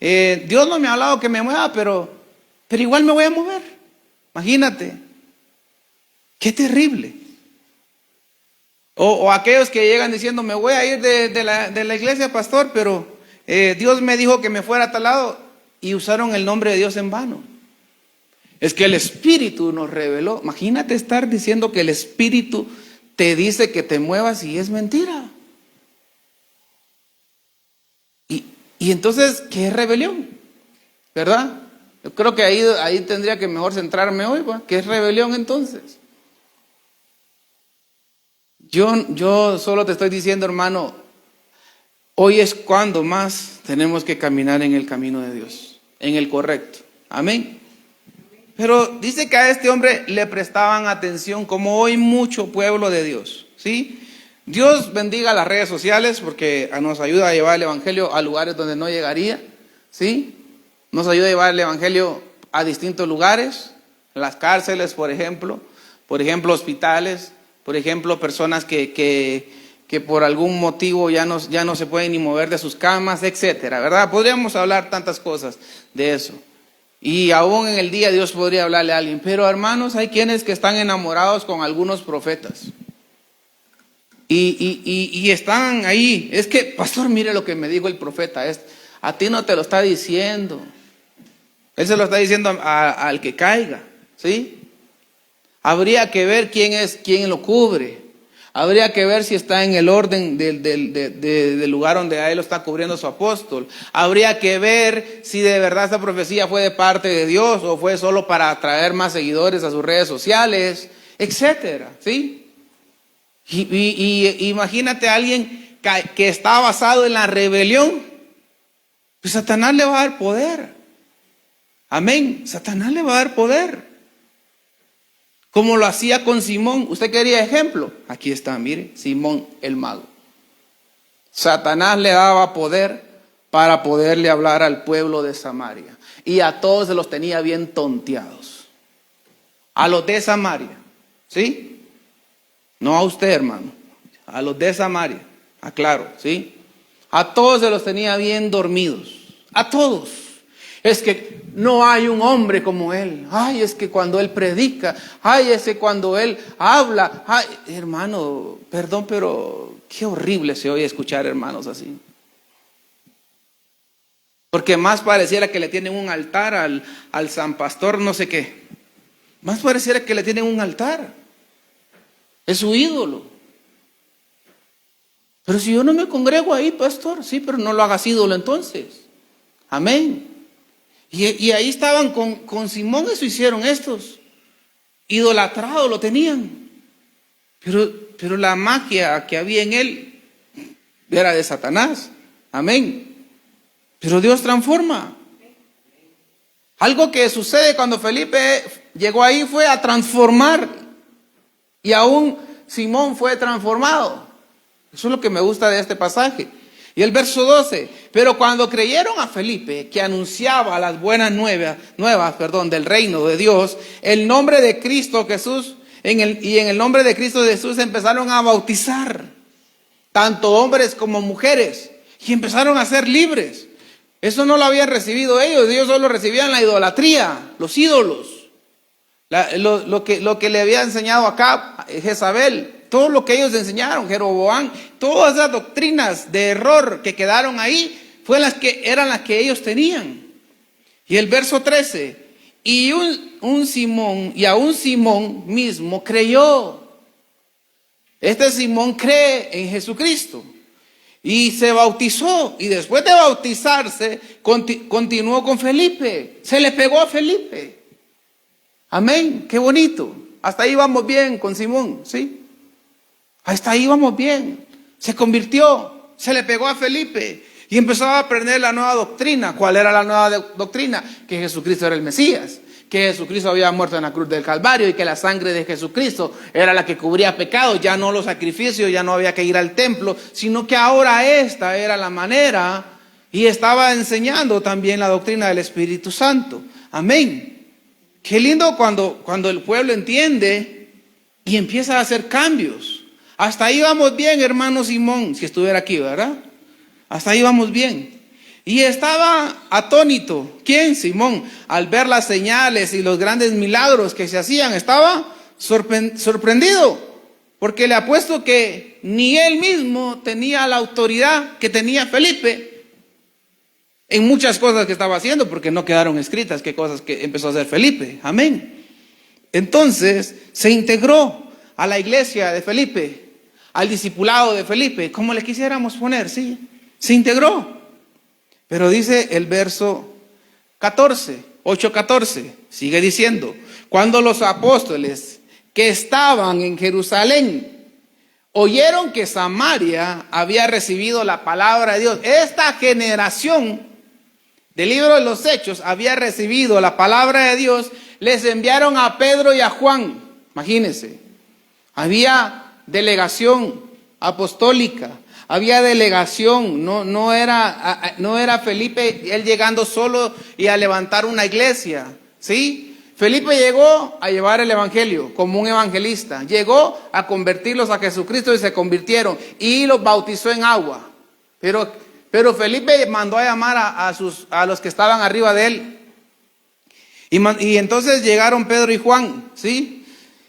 Dios no me ha hablado que me mueva, pero igual me voy a mover. Imagínate. Qué terrible. O aquellos que llegan diciendo, me voy a ir de la iglesia, pastor, pero Dios me dijo que me fuera a tal lado, y usaron el nombre de Dios en vano. Es que el Espíritu nos reveló. Imagínate estar diciendo que el Espíritu te dice que te muevas y es mentira. Y entonces, ¿qué es rebelión? ¿Verdad? Yo creo que ahí tendría que mejor centrarme hoy, ¿va? ¿Qué es rebelión entonces? Yo solo te estoy diciendo, hermano, hoy es cuando más tenemos que caminar en el camino de Dios, en el correcto. Amén. Pero dice que a este hombre le prestaban atención, como hoy mucho pueblo de Dios, ¿sí? Dios bendiga las redes sociales porque nos ayuda a llevar el evangelio a lugares donde no llegaría, ¿sí? Nos ayuda a llevar el evangelio a distintos lugares, las cárceles, por ejemplo hospitales, por ejemplo personas que por algún motivo ya no se pueden ni mover de sus camas, etcétera, ¿verdad? Podríamos hablar tantas cosas de eso. Y aún en el día Dios podría hablarle a alguien. Pero hermanos, hay quienes que están enamorados con algunos profetas. Y están ahí. Es que, pastor, mire lo que me dijo el profeta. A ti no te lo está diciendo. Él se lo está diciendo al que caiga, ¿sí? Habría que ver quién lo cubre. Habría que ver si está en el orden del lugar donde a él lo está cubriendo su apóstol. Habría que ver si de verdad esta profecía fue de parte de Dios o fue solo para atraer más seguidores a sus redes sociales, etcétera, ¿sí? Y imagínate a alguien que está basado en la rebelión, pues Satanás le va a dar poder. Amén. Satanás le va a dar poder. Como lo hacía con Simón. ¿Usted quería ejemplo? Aquí está, mire, Simón el mago. Satanás le daba poder para poderle hablar al pueblo de Samaria. Y a todos se los tenía bien tonteados. A los de Samaria, ¿sí? No a usted, hermano. A los de Samaria, aclaro, ¿sí? A todos se los tenía bien dormidos. A todos. Es que no hay un hombre como él. Ay, es que cuando él predica. Ay, es que cuando él habla. Ay, hermano, perdón, pero qué horrible se oye escuchar hermanos así. Porque más pareciera que le tienen un altar al San Pastor no sé qué. Más pareciera que le tienen un altar. Es su ídolo. Pero si yo no me congrego ahí, pastor, sí, pero no lo hagas ídolo entonces. Amén. Y ahí estaban con Simón, eso hicieron estos. Idolatrado lo tenían. Pero la magia que había en él era de Satanás. Amén. Pero Dios transforma. Algo que sucede cuando Felipe llegó ahí fue a transformar. Y aún Simón fue transformado. Eso es lo que me gusta de este pasaje. Y el verso 12, pero cuando creyeron a Felipe, que anunciaba las buenas nuevas, del reino de Dios, el nombre de Cristo Jesús, en el nombre de Cristo Jesús empezaron a bautizar, tanto hombres como mujeres, y empezaron a ser libres. Eso no lo habían recibido ellos solo recibían la idolatría, los ídolos. Lo que le había enseñado acá Jezabel, todo lo que ellos enseñaron, Jeroboam, todas esas doctrinas de error que quedaron ahí, eran las que ellos tenían. Y el verso 13, y un Simón, y a un Simón mismo creyó. Este Simón cree en Jesucristo y se bautizó, y después de bautizarse continuó con Felipe, se le pegó a Felipe. Amén, qué bonito. Hasta ahí vamos bien con Simón, ¿sí? Hasta ahí vamos bien. Se convirtió, se le pegó a Felipe y empezó a aprender la nueva doctrina. ¿Cuál era la nueva doctrina? Que Jesucristo era el Mesías, que Jesucristo había muerto en la cruz del Calvario y que la sangre de Jesucristo era la que cubría pecados, ya no los sacrificios, ya no había que ir al templo, sino que ahora esta era la manera, y estaba enseñando también la doctrina del Espíritu Santo. Amén. Qué lindo cuando el pueblo entiende y empieza a hacer cambios. Hasta ahí vamos bien, hermano Simón, si estuviera aquí, ¿verdad? Hasta ahí vamos bien. Y estaba atónito. ¿Quién? Simón. Al ver las señales y los grandes milagros que se hacían, estaba sorprendido. Porque le apuesto que ni él mismo tenía la autoridad que tenía Felipe en muchas cosas que estaba haciendo, porque no quedaron escritas qué cosas que empezó a hacer Felipe. Amén. Entonces se integró a la iglesia de Felipe, al discipulado de Felipe, como le quisiéramos poner, ¿sí? Se integró. Pero dice el verso 8:14, sigue diciendo, cuando los apóstoles que estaban en Jerusalén oyeron que Samaria había recibido la palabra de Dios, esta generación del libro de los Hechos había recibido la palabra de Dios, les enviaron a Pedro y a Juan. Imagínense, había delegación apostólica, había delegación, no era Felipe él llegando solo y a levantar una iglesia, ¿sí? Felipe llegó a llevar el evangelio como un evangelista, llegó a convertirlos a Jesucristo y se convirtieron y los bautizó en agua. Pero Felipe mandó a llamar a los que estaban arriba de él. Y entonces llegaron Pedro y Juan, ¿sí?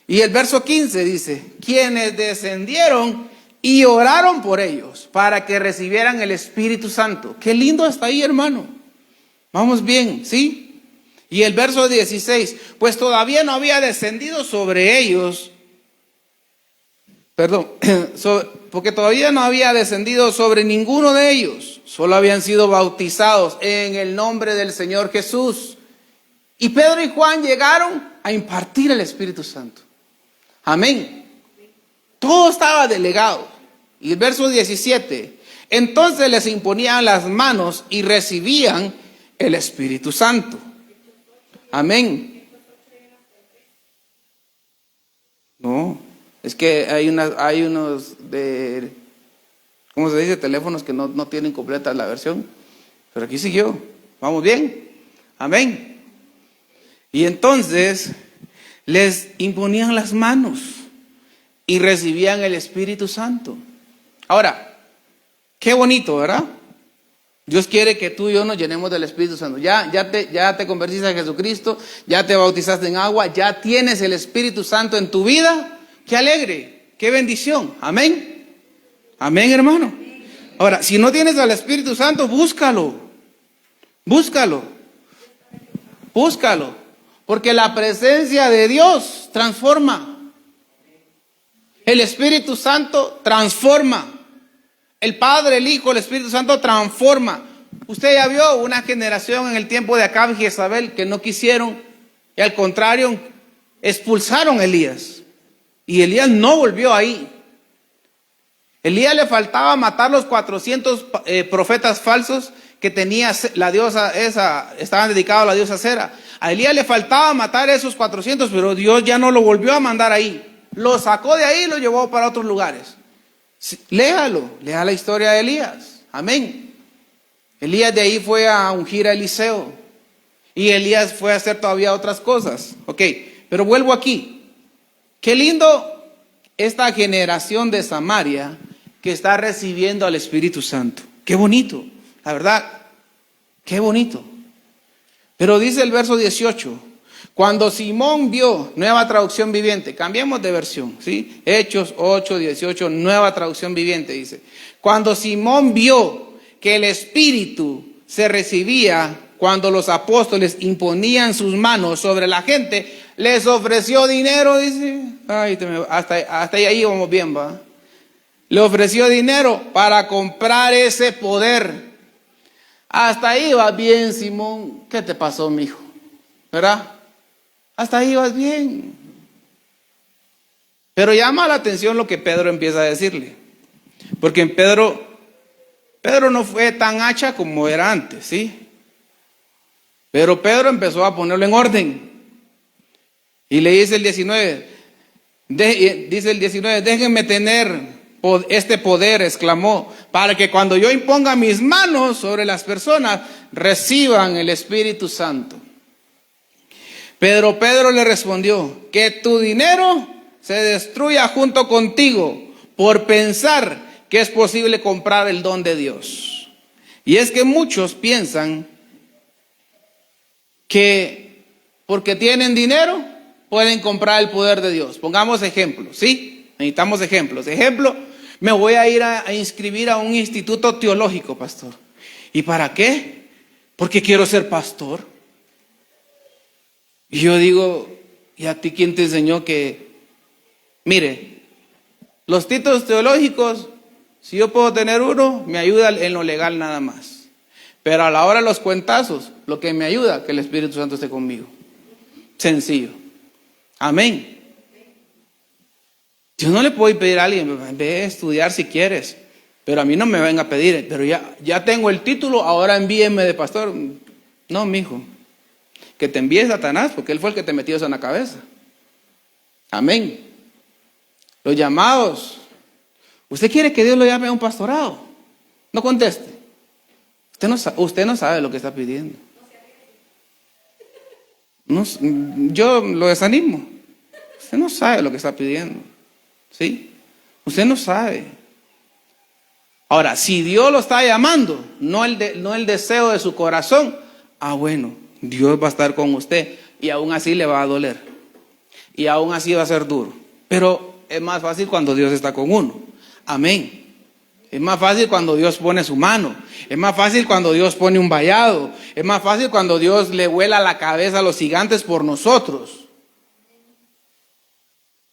Y el verso 15 dice, quienes descendieron y oraron por ellos para que recibieran el Espíritu Santo. Qué lindo está ahí, hermano. Vamos bien, ¿sí? Y el verso 16, pues todavía no había descendido sobre ellos, porque todavía no había descendido sobre ninguno de ellos, solo habían sido bautizados en el nombre del Señor Jesús. Y Pedro y Juan llegaron a impartir el Espíritu Santo. Amén. Todo estaba delegado. Y el verso 17, entonces les imponían las manos y recibían el Espíritu Santo. Amén. No, es que hay unos de, ¿cómo se dice? Teléfonos que no tienen completa la versión. Pero aquí siguió. ¿Vamos bien? Amén. Y entonces les imponían las manos y recibían el Espíritu Santo. Ahora, qué bonito, ¿verdad? Dios quiere que tú y yo nos llenemos del Espíritu Santo. Ya te convertiste a Jesucristo, ya te bautizaste en agua, ya tienes el Espíritu Santo en tu vida. Qué alegre, qué bendición. Amén. Amén, hermano. Ahora, si no tienes al Espíritu Santo, búscalo. Porque la presencia de Dios transforma. El Espíritu Santo transforma. El Padre, el Hijo, el Espíritu Santo transforma. Usted ya vio una generación en el tiempo de Acab y Jezabel que no quisieron, y al contrario, expulsaron a Elías. Y Elías no volvió ahí. Elías le faltaba matar los 400 profetas falsos que tenía la diosa esa, estaban dedicados a la diosa Cera. A Elías le faltaba matar esos 400, pero Dios ya no lo volvió a mandar ahí. Lo sacó de ahí y lo llevó para otros lugares. Lea la historia de Elías. Amén. Elías de ahí fue a ungir a Eliseo. Y Elías fue a hacer todavía otras cosas. Ok, pero vuelvo aquí. Qué lindo esta generación de Samaria que está recibiendo al Espíritu Santo. Qué bonito, la verdad. Qué bonito. Pero dice el verso 18. Cuando Simón vio, nueva traducción viviente, cambiemos de versión, ¿sí? Hechos 8:18, nueva traducción viviente dice. Cuando Simón vio que el Espíritu se recibía cuando los apóstoles imponían sus manos sobre la gente, les ofreció dinero, dice. Ay, hasta ahí vamos bien, va. Le ofreció dinero para comprar ese poder. Hasta ahí va bien, Simón. ¿Qué te pasó, mijo? ¿Verdad? Hasta ahí vas bien. Pero llama la atención lo que Pedro empieza a decirle. Porque en Pedro no fue tan hacha como era antes, ¿sí? Pero Pedro empezó a ponerlo en orden. Y le dice el 19, déjenme tener este poder, exclamó, para que cuando yo imponga mis manos sobre las personas, reciban el Espíritu Santo. Pero Pedro le respondió, que tu dinero se destruya junto contigo por pensar que es posible comprar el don de Dios. Y es que muchos piensan que porque tienen dinero pueden comprar el poder de Dios. Pongamos ejemplos, ¿sí? Necesitamos ejemplos. Ejemplo, me voy a ir a inscribir a un instituto teológico, pastor. ¿Y para qué? Porque quiero ser pastor. Y yo digo, ¿y a ti quién te enseñó que, mire, los títulos teológicos, si yo puedo tener uno, me ayuda en lo legal nada más. Pero a la hora de los cuentazos, lo que me ayuda, que el Espíritu Santo esté conmigo. Sencillo. Amén. Yo no le puedo pedir a alguien, ve a estudiar si quieres, pero a mí no me venga a pedir, pero ya tengo el título, ahora envíeme de pastor. No, mijo. Que te envíe Satanás, porque él fue el que te metió eso en la cabeza. Amén. Los llamados. ¿Usted quiere que Dios lo llame a un pastorado? No conteste. Usted no sabe lo que está pidiendo. Yo lo desanimo. Usted no sabe lo que está pidiendo. ¿Sí? Usted no sabe. Ahora, si Dios lo está llamando, no el deseo de su corazón, bueno, Dios va a estar con usted y aún así le va a doler. Y aún así va a ser duro. Pero es más fácil cuando Dios está con uno. Amén. Es más fácil cuando Dios pone su mano. Es más fácil cuando Dios pone un vallado. Es más fácil cuando Dios le vuela la cabeza a los gigantes por nosotros.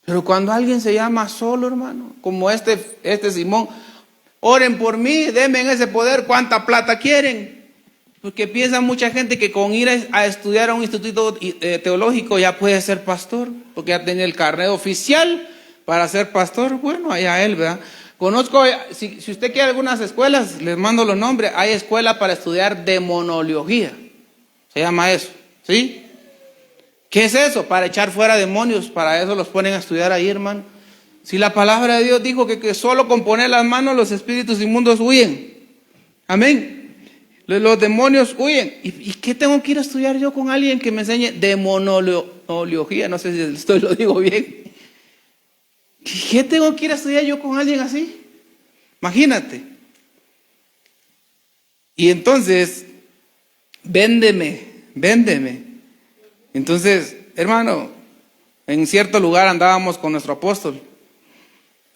Pero cuando alguien se llama solo, hermano, como este Simón, oren por mí, denme ese poder, ¿cuánta plata quieren? Porque piensa mucha gente que con ir a estudiar a un instituto teológico ya puede ser pastor, porque ya tiene el carnet oficial para ser pastor. Bueno, allá él, ¿verdad? Conozco, si usted quiere algunas escuelas, les mando los nombres. Hay escuela para estudiar demonología, se llama eso, ¿sí? ¿Qué es eso? Para echar fuera demonios, para eso los ponen a estudiar ahí, hermano. Si la palabra de Dios dijo que solo con poner las manos los espíritus inmundos huyen. Amén. Los demonios huyen. ¿Y qué tengo que ir a estudiar yo con alguien que me enseñe demonología? No sé si esto lo digo bien. ¿Qué tengo que ir a estudiar yo con alguien así? Imagínate. Y entonces, véndeme. Entonces, hermano, en cierto lugar andábamos con nuestro apóstol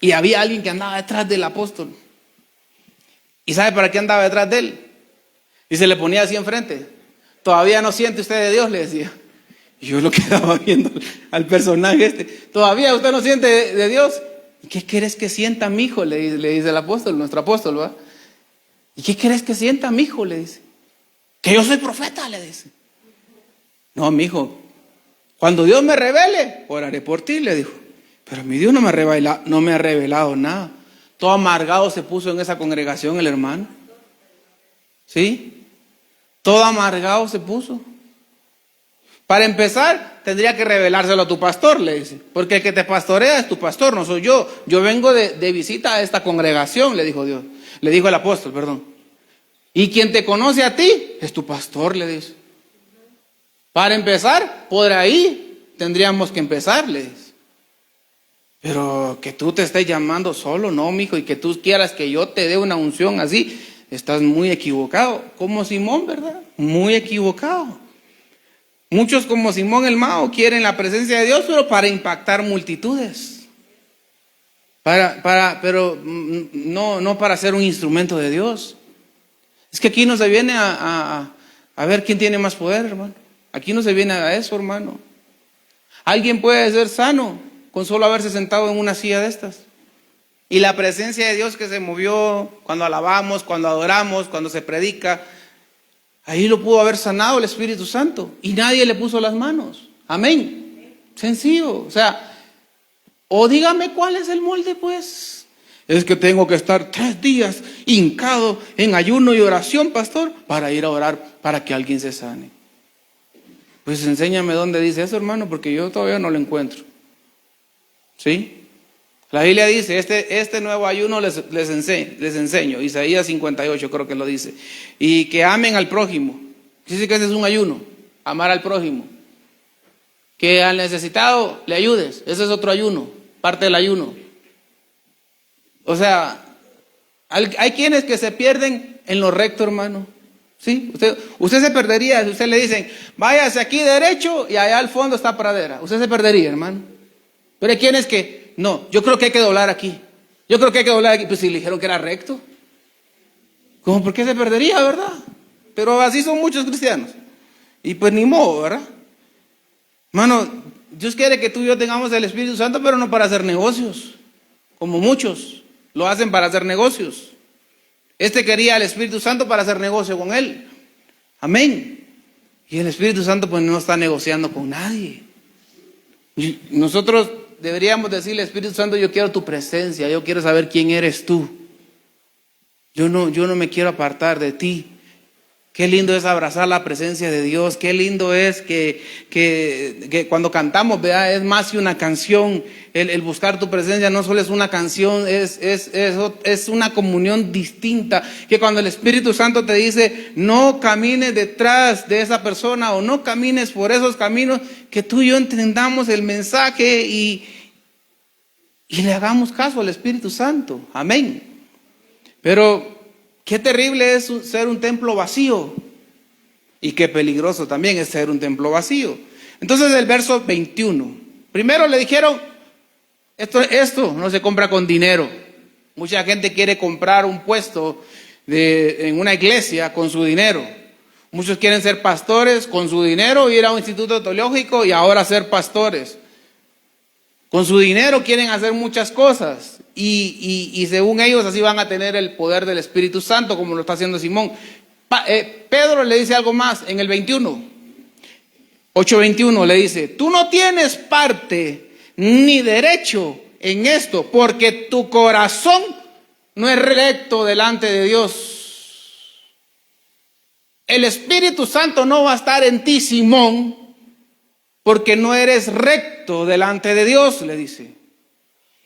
y había alguien que andaba detrás del apóstol. ¿Y sabe para qué andaba detrás de él? Y se le ponía así enfrente. ¿Todavía no siente usted de Dios?, le decía. Y yo lo quedaba viendo al personaje este. ¿Todavía usted no siente de Dios? ¿Y qué quieres que sienta, mijo?, le dice el apóstol, nuestro apóstol, ¿va? ¿Y qué quieres que sienta, mijo?, le dice. Que yo soy profeta, le dice. No, mijo, cuando Dios me revele, oraré por ti, le dijo. Pero mi Dios no me ha revelado nada. Todo amargado se puso en esa congregación el hermano. ¿Sí? Todo amargado se puso. Para empezar, tendría que revelárselo a tu pastor, le dice. Porque el que te pastorea es tu pastor, no soy yo. Yo vengo de visita a esta congregación, le dijo Dios. Le dijo el apóstol, perdón. Y quien te conoce a ti es tu pastor, le dice. Para empezar, por ahí tendríamos que empezar, le dice. Pero que tú te estés llamando solo, no, mijo, y que tú quieras que yo te dé una unción así, estás muy equivocado. Como Simón, ¿verdad? Muy equivocado. Muchos como Simón el Mago quieren la presencia de Dios, pero para impactar multitudes. Pero no para ser un instrumento de Dios. Es que aquí no se viene a ver quién tiene más poder, hermano. Aquí no se viene a eso, hermano. Alguien puede ser sano con solo haberse sentado en una silla de estas. Y la presencia de Dios que se movió cuando alabamos, cuando adoramos, cuando se predica, ahí lo pudo haber sanado el Espíritu Santo. Y nadie le puso las manos. Amén. Sencillo. O sea, o dígame cuál es el molde, pues. Es que tengo que estar 3 días hincado en ayuno y oración, pastor, para ir a orar para que alguien se sane. Pues enséñame dónde dice eso, hermano, porque yo todavía no lo encuentro. ¿Sí? La Biblia dice, este nuevo ayuno les enseño. Isaías 58 creo que lo dice. Y que amen al prójimo. Dice que ese es un ayuno, amar al prójimo. Que al necesitado le ayudes. Ese es otro ayuno, parte del ayuno. O sea, hay quienes que se pierden en lo recto, hermano. ¿Sí? Usted se perdería si usted le dicen, váyase aquí derecho y allá al fondo está pradera. Usted se perdería, hermano. Pero hay quienes que, no, yo creo que hay que doblar aquí. Yo creo que hay que doblar aquí. Pues si le dijeron que era recto. ¿Cómo? ¿Por qué se perdería, verdad? Pero así son muchos cristianos. Y pues ni modo, ¿verdad? Hermano, Dios quiere que tú y yo tengamos el Espíritu Santo, pero no para hacer negocios. Como muchos lo hacen para hacer negocios. Quería el Espíritu Santo para hacer negocio con él. Amén. Y el Espíritu Santo pues no está negociando con nadie. Y nosotros deberíamos decirle, Espíritu Santo, yo quiero tu presencia, yo quiero saber quién eres tú. Yo no me quiero apartar de ti. Qué lindo es abrazar la presencia de Dios. Qué lindo es que cuando cantamos, ¿verdad? Es más que una canción. El buscar tu presencia no solo es una canción, es una comunión distinta. Que cuando el Espíritu Santo te dice, no camines detrás de esa persona o no camines por esos caminos, que tú y yo entendamos el mensaje y le hagamos caso al Espíritu Santo. Amén. Pero qué terrible es ser un templo vacío y qué peligroso también es ser un templo vacío. Entonces el verso 21, primero le dijeron, esto no se compra con dinero. Mucha gente quiere comprar un puesto en una iglesia con su dinero. Muchos quieren ser pastores con su dinero, ir a un instituto teológico y ahora ser pastores. Con su dinero quieren hacer muchas cosas y según ellos así van a tener el poder del Espíritu Santo como lo está haciendo Simón. Pedro le dice algo más en el 8:21 le dice, tú no tienes parte ni derecho en esto porque tu corazón no es recto delante de Dios. El Espíritu Santo no va a estar en ti, Simón, porque no eres recto delante de Dios, le dice.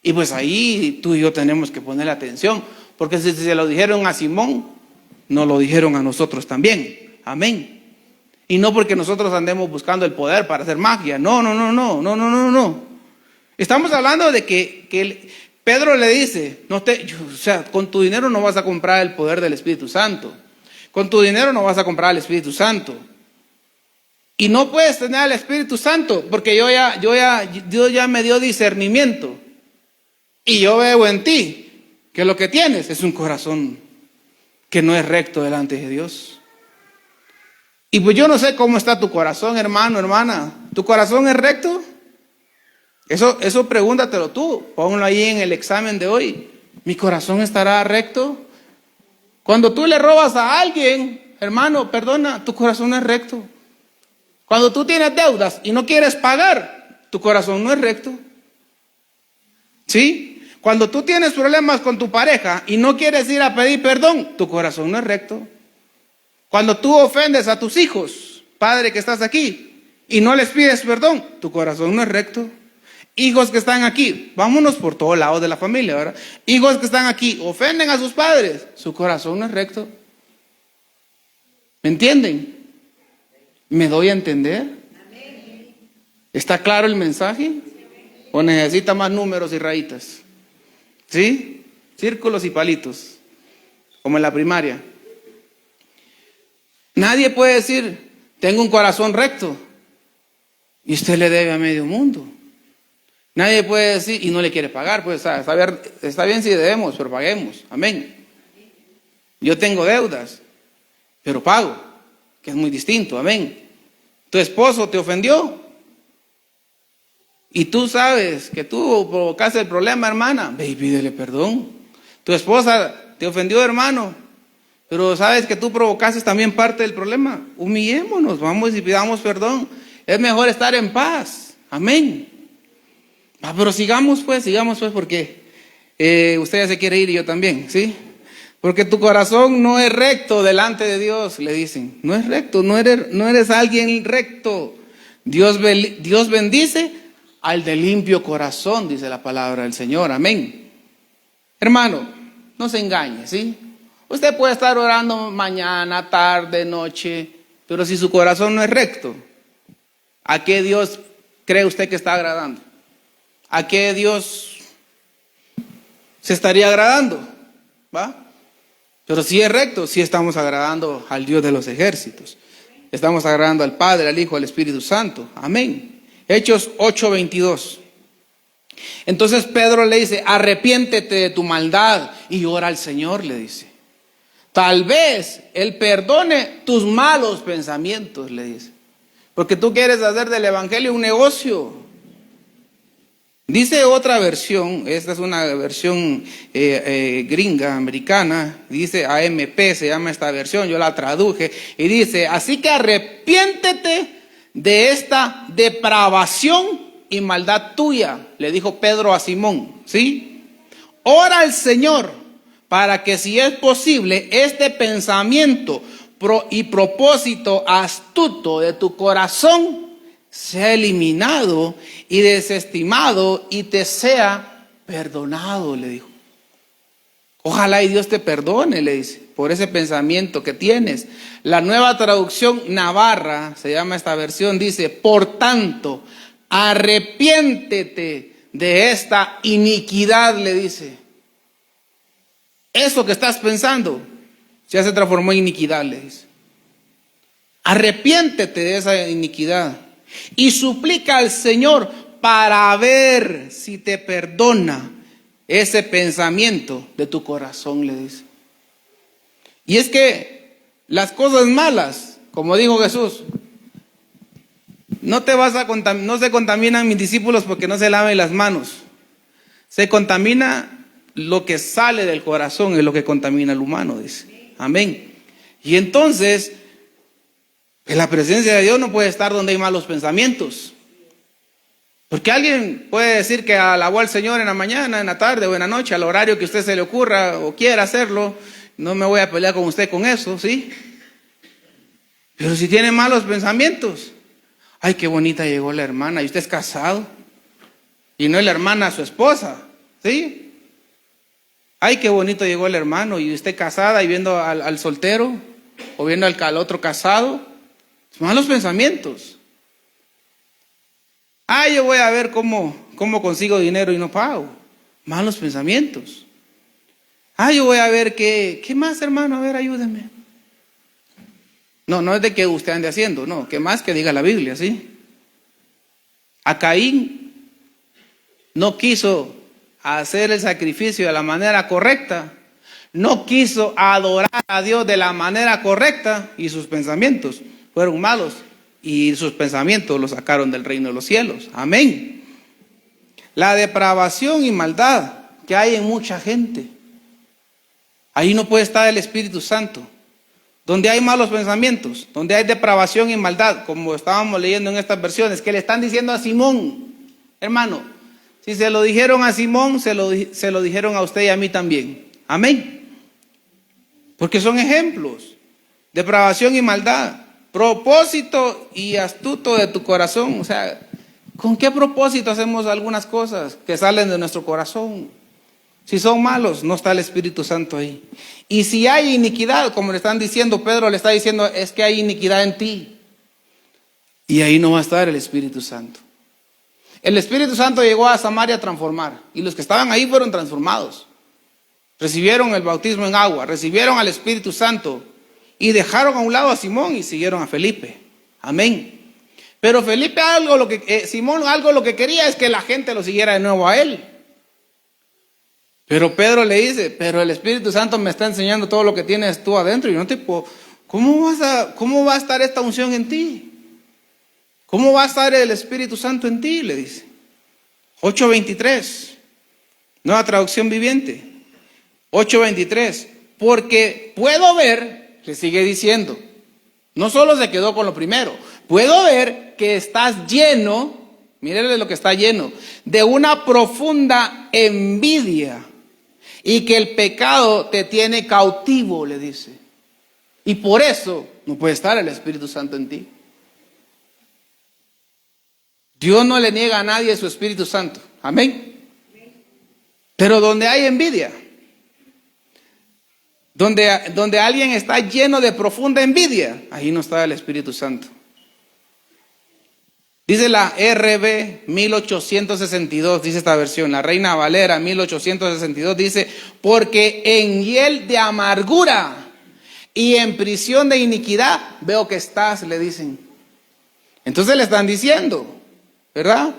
Y pues ahí tú y yo tenemos que poner atención, porque si se lo dijeron a Simón, nos lo dijeron a nosotros también. Amén. Y no porque nosotros andemos buscando el poder para hacer magia. No. Estamos hablando de que Pedro le dice, con tu dinero no vas a comprar el poder del Espíritu Santo. Con tu dinero no vas a comprar el Espíritu Santo. Y no puedes tener al Espíritu Santo, porque Dios ya me dio discernimiento. Y yo veo en ti que lo que tienes es un corazón que no es recto delante de Dios. Y pues yo no sé cómo está tu corazón, hermano, hermana. ¿Tu corazón es recto? Eso pregúntatelo tú. Ponlo ahí en el examen de hoy. ¿Mi corazón estará recto? Cuando tú le robas a alguien, hermano, perdona, tu corazón no es recto. Cuando tú tienes deudas y no quieres pagar, tu corazón no es recto. ¿Sí? Cuando tú tienes problemas con tu pareja y no quieres ir a pedir perdón, tu corazón no es recto. Cuando tú ofendes a tus hijos, padre que estás aquí, y no les pides perdón, tu corazón no es recto. Hijos que están aquí, vámonos por todos lados de la familia, ¿verdad? Hijos que están aquí, ofenden a sus padres, su corazón no es recto. ¿Me entienden? ¿Me doy a entender? ¿Está claro el mensaje? ¿O necesita más números y rayitas? ¿Sí? Círculos y palitos, como en la primaria. Nadie puede decir, tengo un corazón recto. Y usted le debe a medio mundo. Nadie puede decir, y no le quiere pagar, pues está bien si debemos, pero paguemos. Amén. Yo tengo deudas, pero pago, que es muy distinto. Amén. Tu esposo te ofendió y tú sabes que tú provocaste el problema, hermana. Ve y pídele perdón. Tu esposa te ofendió, hermano, pero sabes que tú provocaste también parte del problema. Humillémonos, vamos y pidamos perdón. Es mejor estar en paz. Amén. Pero sigamos pues, porque usted ya se quiere ir y yo también, ¿sí? Porque tu corazón no es recto delante de Dios, le dicen. No es recto, no eres alguien recto. Dios bendice al de limpio corazón, dice la palabra del Señor. Amén. Hermano, no se engañe, ¿sí? Usted puede estar orando mañana, tarde, noche, pero si su corazón no es recto, ¿a qué Dios cree usted que está agradando? ¿A qué Dios se estaría agradando? ¿Va? Pero si es recto, sí estamos agradando al Dios de los ejércitos. Estamos agradando al Padre, al Hijo, al Espíritu Santo. Amén. Hechos 8:22. Entonces Pedro le dice, arrepiéntete de tu maldad y ora al Señor, le dice. Tal vez Él perdone tus malos pensamientos, le dice. Porque tú quieres hacer del evangelio un negocio. Dice otra versión, esta es una versión gringa, americana, dice AMP, se llama esta versión, yo la traduje, y dice, así que arrepiéntete de esta depravación y maldad tuya, le dijo Pedro a Simón, ¿sí? Ora al Señor para que si es posible este pensamiento y propósito astuto de tu corazón sea eliminado y desestimado y te sea perdonado, le dijo. Ojalá y Dios te perdone, le dice, por ese pensamiento que tienes. La Nueva Traducción Navarra, se llama esta versión, dice, por tanto, arrepiéntete de esta iniquidad, le dice. Eso que estás pensando ya se transformó en iniquidad, le dice. Arrepiéntete de esa iniquidad y suplica al Señor para ver si te perdona ese pensamiento de tu corazón, le dice. Y es que las cosas malas, como dijo Jesús, no se contaminan mis discípulos porque no se laven las manos. Se contamina lo que sale del corazón, es lo que contamina al humano, dice. Amén. Y entonces, en la presencia de Dios no puede estar donde hay malos pensamientos. Porque alguien puede decir que alabó al Señor en la mañana, en la tarde o en la noche, al horario que a usted se le ocurra o quiera hacerlo. No me voy a pelear con usted con eso, ¿sí? Pero si tiene malos pensamientos, ay, qué bonita llegó la hermana, y usted es casado, y no es la hermana su esposa, ¿sí? Ay, qué bonito llegó el hermano, y usted casada y viendo al soltero, o viendo al otro casado, malos pensamientos. Yo voy a ver cómo consigo dinero y no pago. Malos pensamientos. Yo voy a ver qué más, hermano, a ver, ayúdeme. No es de que usted ande haciendo, no, que más que diga la Biblia, ¿sí? A Caín no quiso hacer el sacrificio de la manera correcta, no quiso adorar a Dios de la manera correcta y sus pensamientos fueron malos y sus pensamientos los sacaron del reino de los cielos. Amén. La depravación y maldad que hay en mucha gente, ahí no puede estar el Espíritu Santo. Donde hay malos pensamientos, donde hay depravación y maldad, como estábamos leyendo en estas versiones, que le están diciendo a Simón, hermano, si se lo dijeron a Simón, se lo dijeron a usted y a mí también. Amén. Porque son ejemplos. Depravación y maldad. Propósito y astuto de tu corazón. O sea, ¿con qué propósito hacemos algunas cosas que salen de nuestro corazón? Si son malos, no está el Espíritu Santo ahí. Y si hay iniquidad, como le están diciendo, Pedro le está diciendo, es que hay iniquidad en ti. Y ahí no va a estar el Espíritu Santo. El Espíritu Santo llegó a Samaria a transformar. Y los que estaban ahí fueron transformados. Recibieron el bautismo en agua, recibieron al Espíritu Santo. Y dejaron a un lado a Simón y siguieron a Felipe. Amén. Pero Felipe Simón algo lo que quería es que la gente lo siguiera de nuevo a él. Pero Pedro le dice, pero el Espíritu Santo me está enseñando todo lo que tienes tú adentro y no te puedo. ¿Cómo va a estar esta unción en ti? ¿Cómo va a estar el Espíritu Santo en ti? Le dice. 8:23, Nueva Traducción Viviente. 8:23, porque puedo ver, le sigue diciendo, no solo se quedó con lo primero, puedo ver que estás lleno, mírenle lo que está lleno, de una profunda envidia y que el pecado te tiene cautivo, le dice. Y por eso no puede estar el Espíritu Santo en ti. Dios no le niega a nadie su Espíritu Santo. Amén. Pero donde hay envidia, donde alguien está lleno de profunda envidia, ahí no está el Espíritu Santo. Dice la RV 1862, dice esta versión, la Reina Valera 1862, dice, porque en hiel de amargura y en prisión de iniquidad veo que estás, le dicen. Entonces le están diciendo, ¿verdad?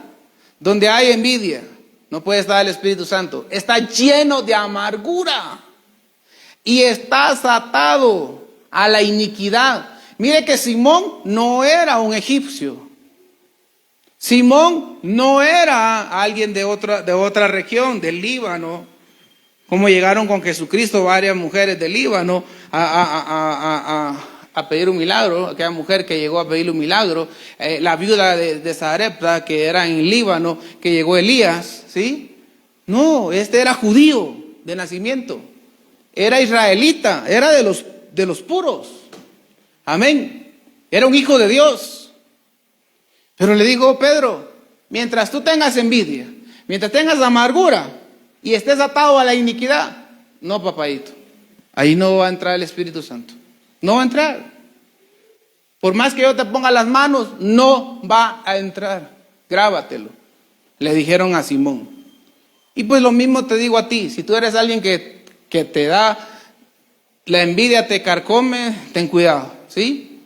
Donde hay envidia, no puede estar el Espíritu Santo. Está lleno de amargura y estás atado a la iniquidad. Mire que Simón no era un egipcio. Simón no era alguien de otra región, del Líbano, como llegaron con Jesucristo varias mujeres del Líbano a pedir un milagro, aquella mujer que llegó a pedirle un milagro, la viuda de Sarepta, que era en Líbano, que llegó Elías, ¿sí? No, este era judío de nacimiento, era israelita, era de los puros, amén, era un hijo de Dios. Pero le digo, Pedro, mientras tú tengas envidia, mientras tengas amargura y estés atado a la iniquidad, no, papadito, ahí no va a entrar el Espíritu Santo. No va a entrar. Por más que yo te ponga las manos, no va a entrar. Grábatelo. Le dijeron a Simón. Y pues lo mismo te digo a ti. Si tú eres alguien que te da, la envidia te carcome, ten cuidado, ¿sí?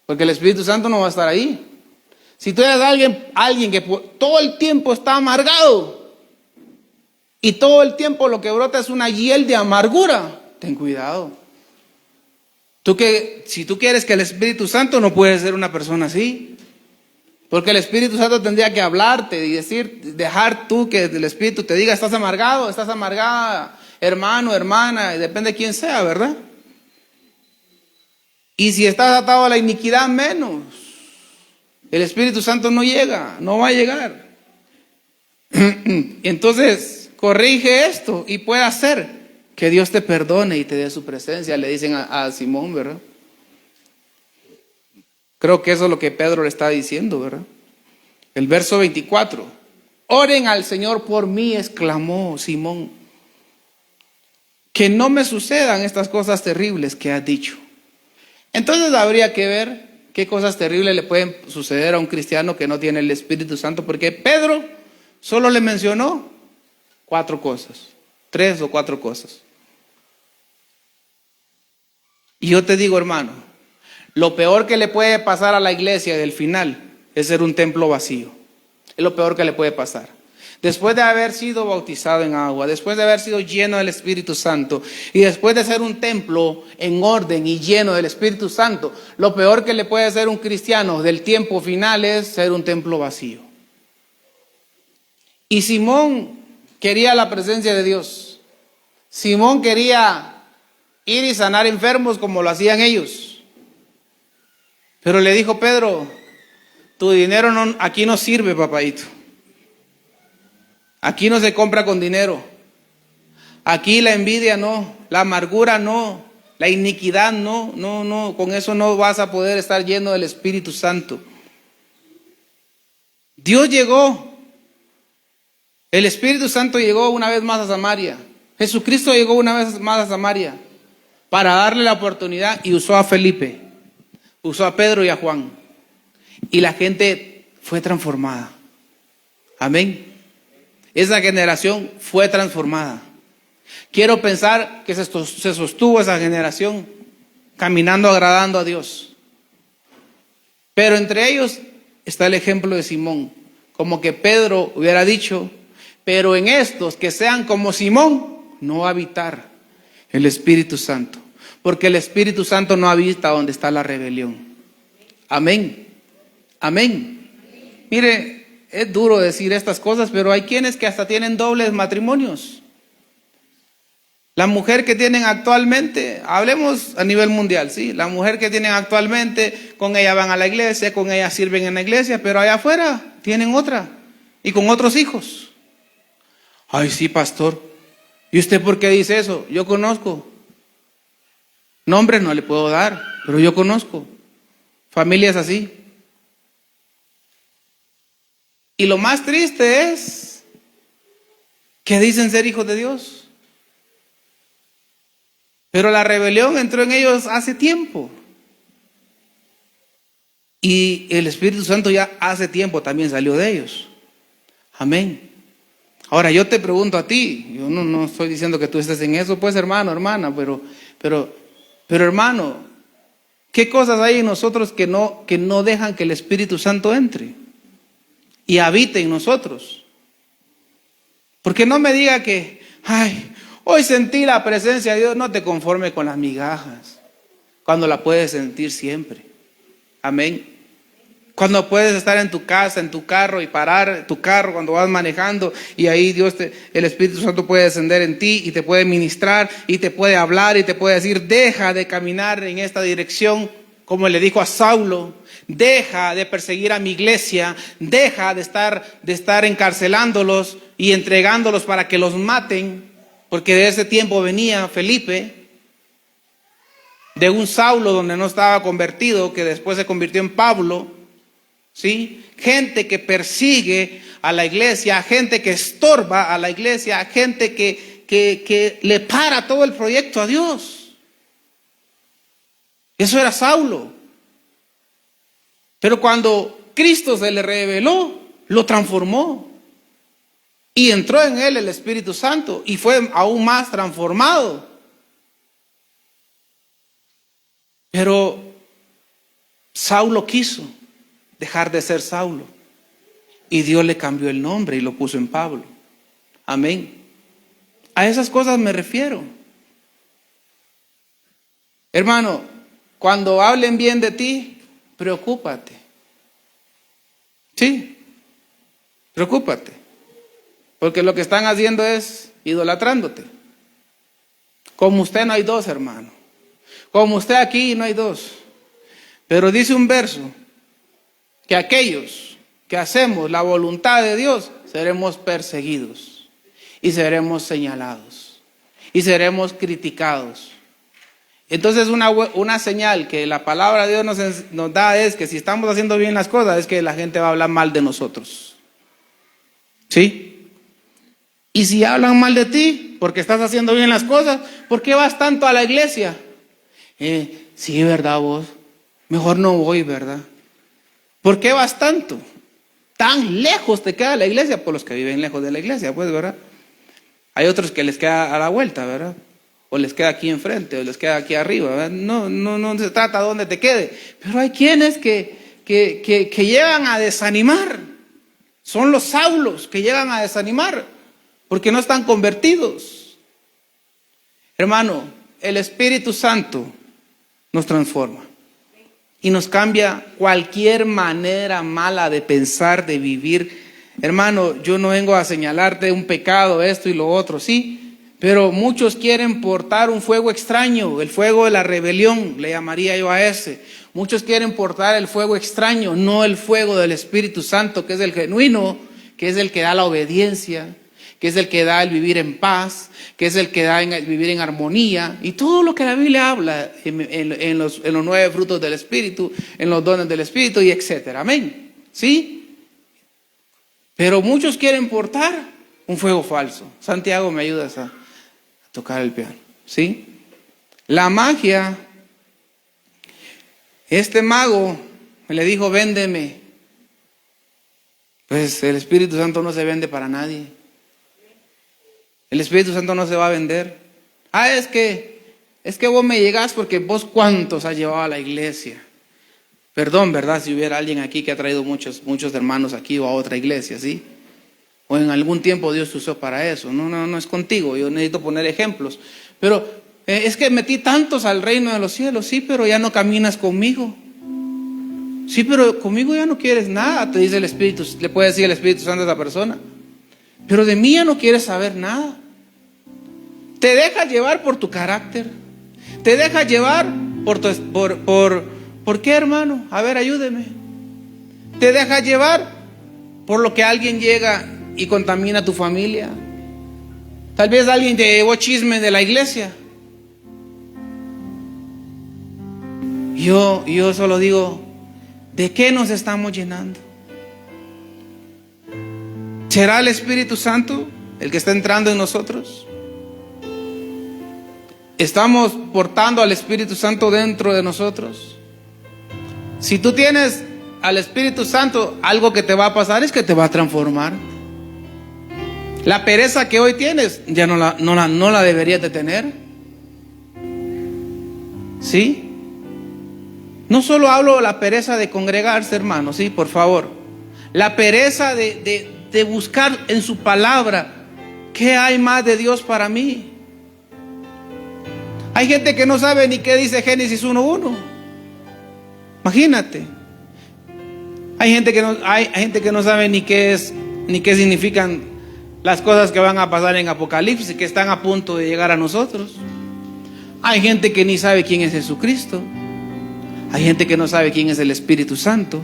Porque el Espíritu Santo no va a estar ahí. Si tú eres alguien que todo el tiempo está amargado y todo el tiempo lo que brota es una hiel de amargura, ten cuidado. Si tú quieres que el Espíritu Santo, no puedes ser una persona así. Porque el Espíritu Santo tendría que hablarte y dejar tú que el Espíritu te diga, estás amargado, estás amargada, hermano, hermana, y depende de quién sea, ¿verdad? Y si estás atado a la iniquidad, menos. El Espíritu Santo no llega, no va a llegar. Entonces, corrige esto y puede hacer que Dios te perdone y te dé su presencia, le dicen a Simón, ¿verdad? Creo que eso es lo que Pedro le está diciendo, ¿verdad? El verso 24. Oren al Señor por mí, exclamó Simón. Que no me sucedan estas cosas terribles que has dicho. Entonces habría que ver qué cosas terribles le pueden suceder a un cristiano que no tiene el Espíritu Santo, porque Pedro solo le mencionó 4 cosas, 3 o 4 cosas. Y yo te digo, hermano, lo peor que le puede pasar a la iglesia del final es ser un templo vacío. Es lo peor que le puede pasar. Después de haber sido bautizado en agua, después de haber sido lleno del Espíritu Santo y después de ser un templo en orden y lleno del Espíritu Santo, lo peor que le puede hacer un cristiano del tiempo final es ser un templo vacío. Y Simón quería la presencia de Dios. Simón quería ir y sanar enfermos como lo hacían ellos. Pero le dijo Pedro, tu dinero aquí no sirve, papadito. Aquí no se compra con dinero. Aquí la envidia no, la amargura no, la iniquidad no, con eso no vas a poder estar lleno del Espíritu Santo. Dios llegó, el Espíritu Santo llegó una vez más a Samaria. Jesucristo llegó una vez más a Samaria para darle la oportunidad y usó a Felipe, usó a Pedro y a Juan. Y la gente fue transformada. Amén. Esa generación fue transformada. Quiero pensar que se sostuvo esa generación caminando, agradando a Dios. Pero entre ellos está el ejemplo de Simón. Como que Pedro hubiera dicho, pero en estos que sean como Simón, no va a habitar el Espíritu Santo. Porque el Espíritu Santo no habita donde está la rebelión. Amén. Amén. Mire, es duro decir estas cosas, pero hay quienes que hasta tienen dobles matrimonios. La mujer que tienen actualmente, hablemos a nivel mundial, ¿sí? La mujer que tienen actualmente, con ella van a la iglesia, con ella sirven en la iglesia, pero allá afuera tienen otra y con otros hijos. Ay, sí, pastor. ¿Y usted por qué dice eso? Yo conozco. Nombres no le puedo dar, pero yo conozco familias así. Y lo más triste es que dicen ser hijos de Dios. Pero la rebelión entró en ellos hace tiempo. Y el Espíritu Santo ya hace tiempo también salió de ellos. Amén. Ahora yo te pregunto a ti, yo no estoy diciendo que tú estés en eso, pues hermano, hermana, pero hermano, ¿qué cosas hay en nosotros que no dejan que el Espíritu Santo entre y habite en nosotros? Porque no me diga que, ay, hoy sentí la presencia de Dios. No te conformes con las migajas, cuando la puedes sentir siempre. Amén. Cuando puedes estar en tu casa, en tu carro y parar tu carro cuando vas manejando y ahí el Espíritu Santo puede descender en ti y te puede ministrar y te puede hablar y te puede decir, deja de caminar en esta dirección, como le dijo a Saulo, deja de perseguir a mi iglesia, deja de estar encarcelándolos y entregándolos para que los maten, porque de ese tiempo venía Felipe, de un Saulo donde no estaba convertido, que después se convirtió en Pablo. ¿Sí? Gente que persigue a la iglesia, gente que estorba a la iglesia, gente que le para todo el proyecto a Dios. Eso era Saulo. Pero cuando Cristo se le reveló, lo transformó. Y entró en él el Espíritu Santo y fue aún más transformado. Pero Saulo quiso dejar de ser Saulo y Dios le cambió el nombre y lo puso en Pablo. Amén. A esas cosas me refiero. Hermano, cuando hablen bien de ti, preocúpate. Sí, preocúpate, porque lo que están haciendo es idolatrándote. Como usted no hay dos, hermano. Como usted aquí no hay dos. Pero dice un verso que aquellos que hacemos la voluntad de Dios seremos perseguidos y seremos señalados y seremos criticados. Entonces una señal que la palabra de Dios nos da es que si estamos haciendo bien las cosas es que la gente va a hablar mal de nosotros. ¿Sí? Y si hablan mal de ti porque estás haciendo bien las cosas, ¿por qué vas tanto a la iglesia? Sí, ¿verdad vos? Mejor no voy, ¿verdad? ¿Por qué vas tanto? Tan lejos te queda la iglesia, por los que viven lejos de la iglesia, pues, ¿verdad? Hay otros que les queda a la vuelta, ¿verdad? O les queda aquí enfrente, o les queda aquí arriba, ¿verdad? No se trata de dónde te quede. Pero hay quienes que llegan a desanimar. Son los Saulos que llegan a desanimar, porque no están convertidos. Hermano, el Espíritu Santo nos transforma. Y nos cambia cualquier manera mala de pensar, de vivir. Hermano, yo no vengo a señalarte un pecado, esto y lo otro, sí. Pero muchos quieren portar un fuego extraño, el fuego de la rebelión, le llamaría yo a ese. Muchos quieren portar el fuego extraño, no el fuego del Espíritu Santo, que es el genuino, que es el que da la obediencia, que es el que da el vivir en paz, que es el que da el vivir en armonía, y todo lo que la Biblia habla en los 9 frutos del Espíritu, en los dones del Espíritu, y etcétera. Amén. ¿Sí? Pero muchos quieren portar un fuego falso. Santiago, ¿me ayudas a tocar el piano? ¿Sí? La magia, este mago le dijo, véndeme. Pues el Espíritu Santo no se vende para nadie. El Espíritu Santo no se va a vender. Es que vos me llegás porque vos cuántos has llevado a la iglesia. Perdón, ¿verdad? Si hubiera alguien aquí que ha traído muchos hermanos aquí o a otra iglesia, ¿sí? O en algún tiempo Dios te usó para eso. No es contigo, yo necesito poner ejemplos. Pero es que metí tantos al reino de los cielos, sí, pero ya no caminas conmigo. Sí, pero conmigo ya no quieres nada, te dice el Espíritu, le puede decir el Espíritu Santo a esa persona. Pero de mí ya no quieres saber nada. Te dejas llevar por tu carácter. Te dejas llevar ¿por qué, hermano? A ver, ayúdeme. Te dejas llevar por lo que alguien llega y contamina tu familia. Tal vez alguien te llevó chisme de la iglesia. Yo solo digo, ¿de qué nos estamos llenando? ¿Será el Espíritu Santo el que está entrando en nosotros? ¿Estamos portando al Espíritu Santo dentro de nosotros? Si tú tienes al Espíritu Santo, algo que te va a pasar es que te va a transformar. La pereza que hoy tienes, ya no la deberías de tener. ¿Sí? No solo hablo de la pereza de congregarse, hermanos, sí, por favor. La pereza de buscar en su palabra, ¿qué hay más de Dios para mí? Hay gente que no sabe ni qué dice Génesis 1:1. Imagínate. Hay gente que no sabe ni qué significan las cosas que van a pasar en Apocalipsis, que están a punto de llegar a nosotros. Hay gente que ni sabe quién es Jesucristo. Hay gente que no sabe quién es el Espíritu Santo.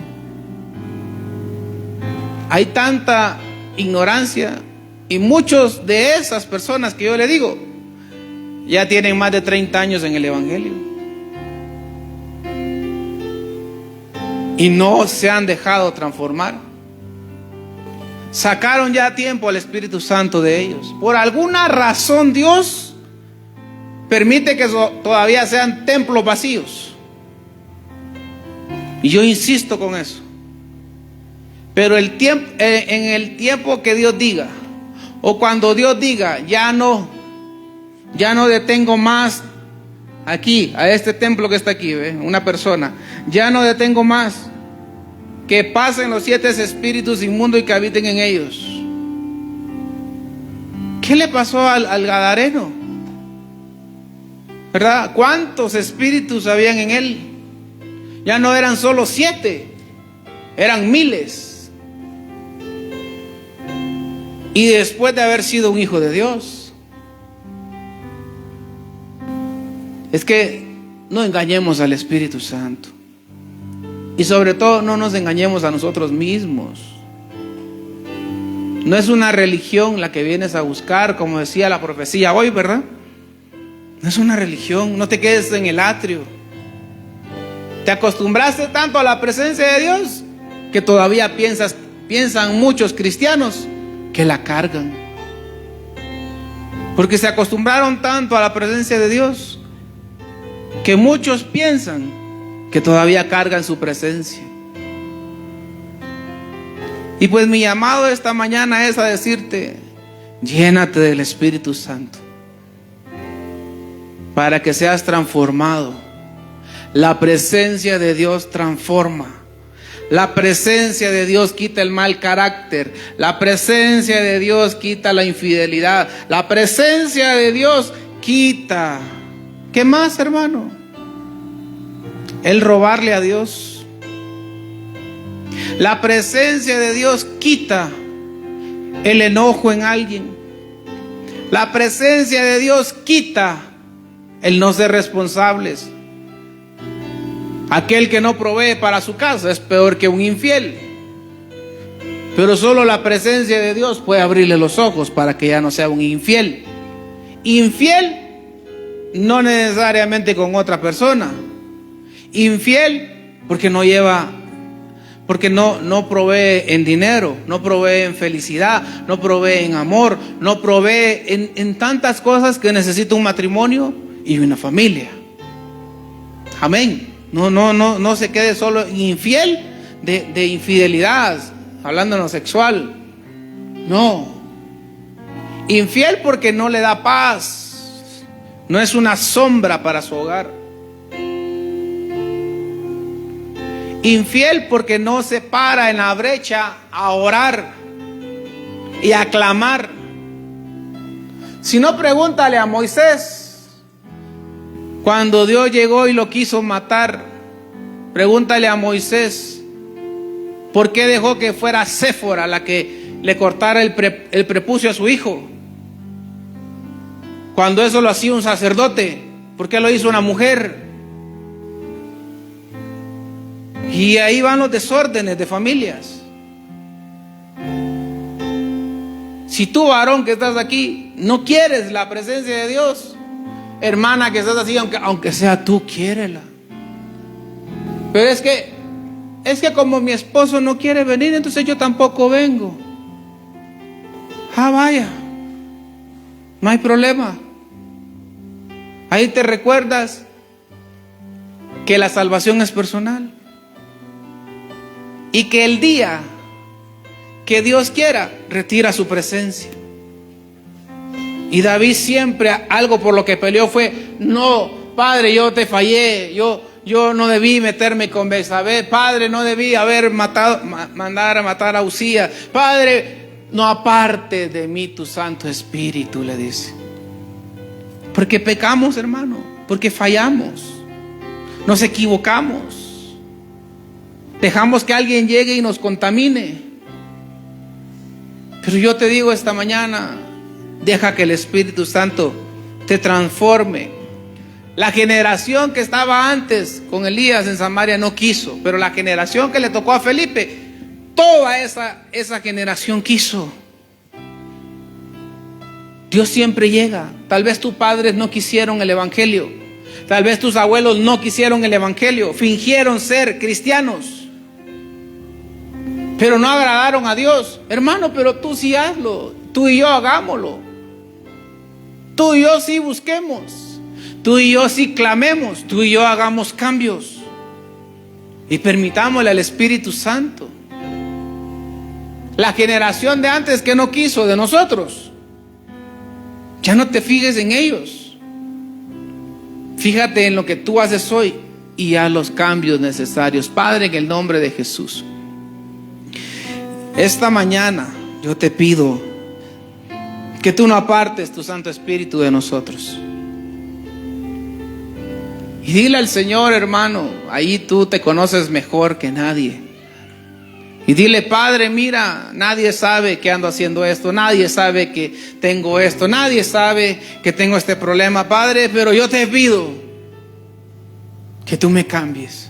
Hay tanta ignorancia, y muchos de esas personas que yo le digo ya tienen más de 30 años en el Evangelio y no se han dejado transformar. Sacaron ya a tiempo al Espíritu Santo de ellos. Por alguna razón Dios permite que todavía sean templos vacíos. Y yo insisto con eso. Pero en el tiempo que Dios diga, o cuando Dios diga, ya no detengo más aquí, a este templo que está aquí, una persona, ya no detengo más, que pasen los 7 espíritus inmundos y que habiten en ellos. ¿Qué le pasó al Gadareno? ¿Verdad? ¿Cuántos espíritus habían en él? Ya no eran solo 7, eran miles. Y después de haber sido un hijo de Dios. Es que no engañemos al Espíritu Santo. Y sobre todo no nos engañemos a nosotros mismos. No es una religión la que vienes a buscar, como decía la profecía hoy, ¿verdad? No es una religión, no te quedes en el atrio. Te acostumbraste tanto a la presencia de Dios que todavía piensan muchos cristianos que la cargan. Porque se acostumbraron tanto a la presencia de Dios que muchos piensan que todavía cargan su presencia. Y pues mi llamado esta mañana es a decirte, llénate del Espíritu Santo para que seas transformado. La presencia de Dios transforma. La presencia de Dios quita el mal carácter. La presencia de Dios quita la infidelidad. La presencia de Dios quita. ¿Qué más, hermano? El robarle a Dios. La presencia de Dios quita el enojo en alguien. La presencia de Dios quita el no ser responsables. Aquel que no provee para su casa es peor que un infiel. Pero solo la presencia de Dios puede abrirle los ojos para que ya no sea un infiel. Infiel no necesariamente con otra persona. Infiel porque no provee en dinero, no provee en felicidad, no provee en amor, no provee en tantas cosas que necesita un matrimonio y una familia. Amén. No se quede solo infiel de infidelidad, hablando en lo sexual. No. Infiel porque no le da paz. No es una sombra para su hogar. Infiel porque no se para en la brecha a orar y a clamar. Si no, pregúntale a Moisés. Cuando Dios llegó y lo quiso matar, pregúntale a Moisés por qué dejó que fuera Séfora la que le cortara el prepucio a su hijo, cuando eso lo hacía un sacerdote. ¿Por qué lo hizo una mujer? Y ahí van los desórdenes de familias. Si tú, varón que estás aquí, no quieres la presencia de Dios, hermana que estás así, aunque sea tú, quiérela. Pero es que como mi esposo no quiere venir, entonces yo tampoco vengo. Vaya, no hay problema. Ahí te recuerdas que la salvación es personal y que el día que Dios quiera, retira su presencia. Y David siempre, algo por lo que peleó fue: no, Padre, yo te fallé, yo no debí meterme con Betsabé, Padre, no debí haber mandar a matar a Uzías, Padre, no aparte de mí tu Santo Espíritu, le dice. Porque pecamos, hermano, porque fallamos, nos equivocamos, dejamos que alguien llegue y nos contamine. Pero yo te digo esta mañana, deja que el Espíritu Santo te transforme. La generación que estaba antes con Elías en Samaria no quiso, pero la generación que le tocó a Felipe, toda esa generación quiso. Dios siempre llega. Tal vez tus padres no quisieron el evangelio, tal vez tus abuelos no quisieron el evangelio, fingieron ser cristianos, pero no agradaron a Dios. Hermano, pero tú sí hazlo, tú y yo hagámoslo, tú y yo sí busquemos, tú y yo sí clamemos, tú y yo hagamos cambios y permitámosle al Espíritu Santo. La generación de antes que no quiso de nosotros, ya no te fijes en ellos, fíjate en lo que tú haces hoy y haz los cambios necesarios. Padre, en el nombre de Jesús, esta mañana yo te pido que tú no apartes tu Santo Espíritu de nosotros. Y dile al Señor, hermano, ahí tú te conoces mejor que nadie. Y dile: Padre, mira, nadie sabe que ando haciendo esto, nadie sabe que tengo esto, nadie sabe que tengo este problema, Padre, pero yo te pido que tú me cambies.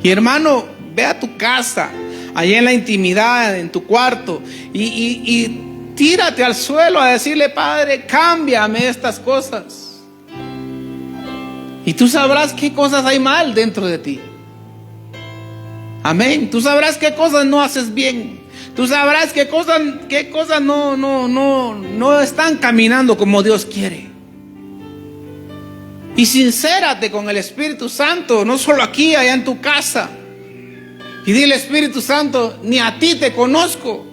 Y hermano, ve a tu casa, allí en la intimidad, en tu cuarto, y tírate al suelo a decirle: Padre, cámbiame estas cosas. Y tú sabrás qué cosas hay mal dentro de ti. Amén. Tú sabrás qué cosas no haces bien. Tú sabrás qué cosas no están caminando como Dios quiere. Y sincérate con el Espíritu Santo, no solo aquí, allá en tu casa. Y dile: Espíritu Santo, ni a ti te conozco.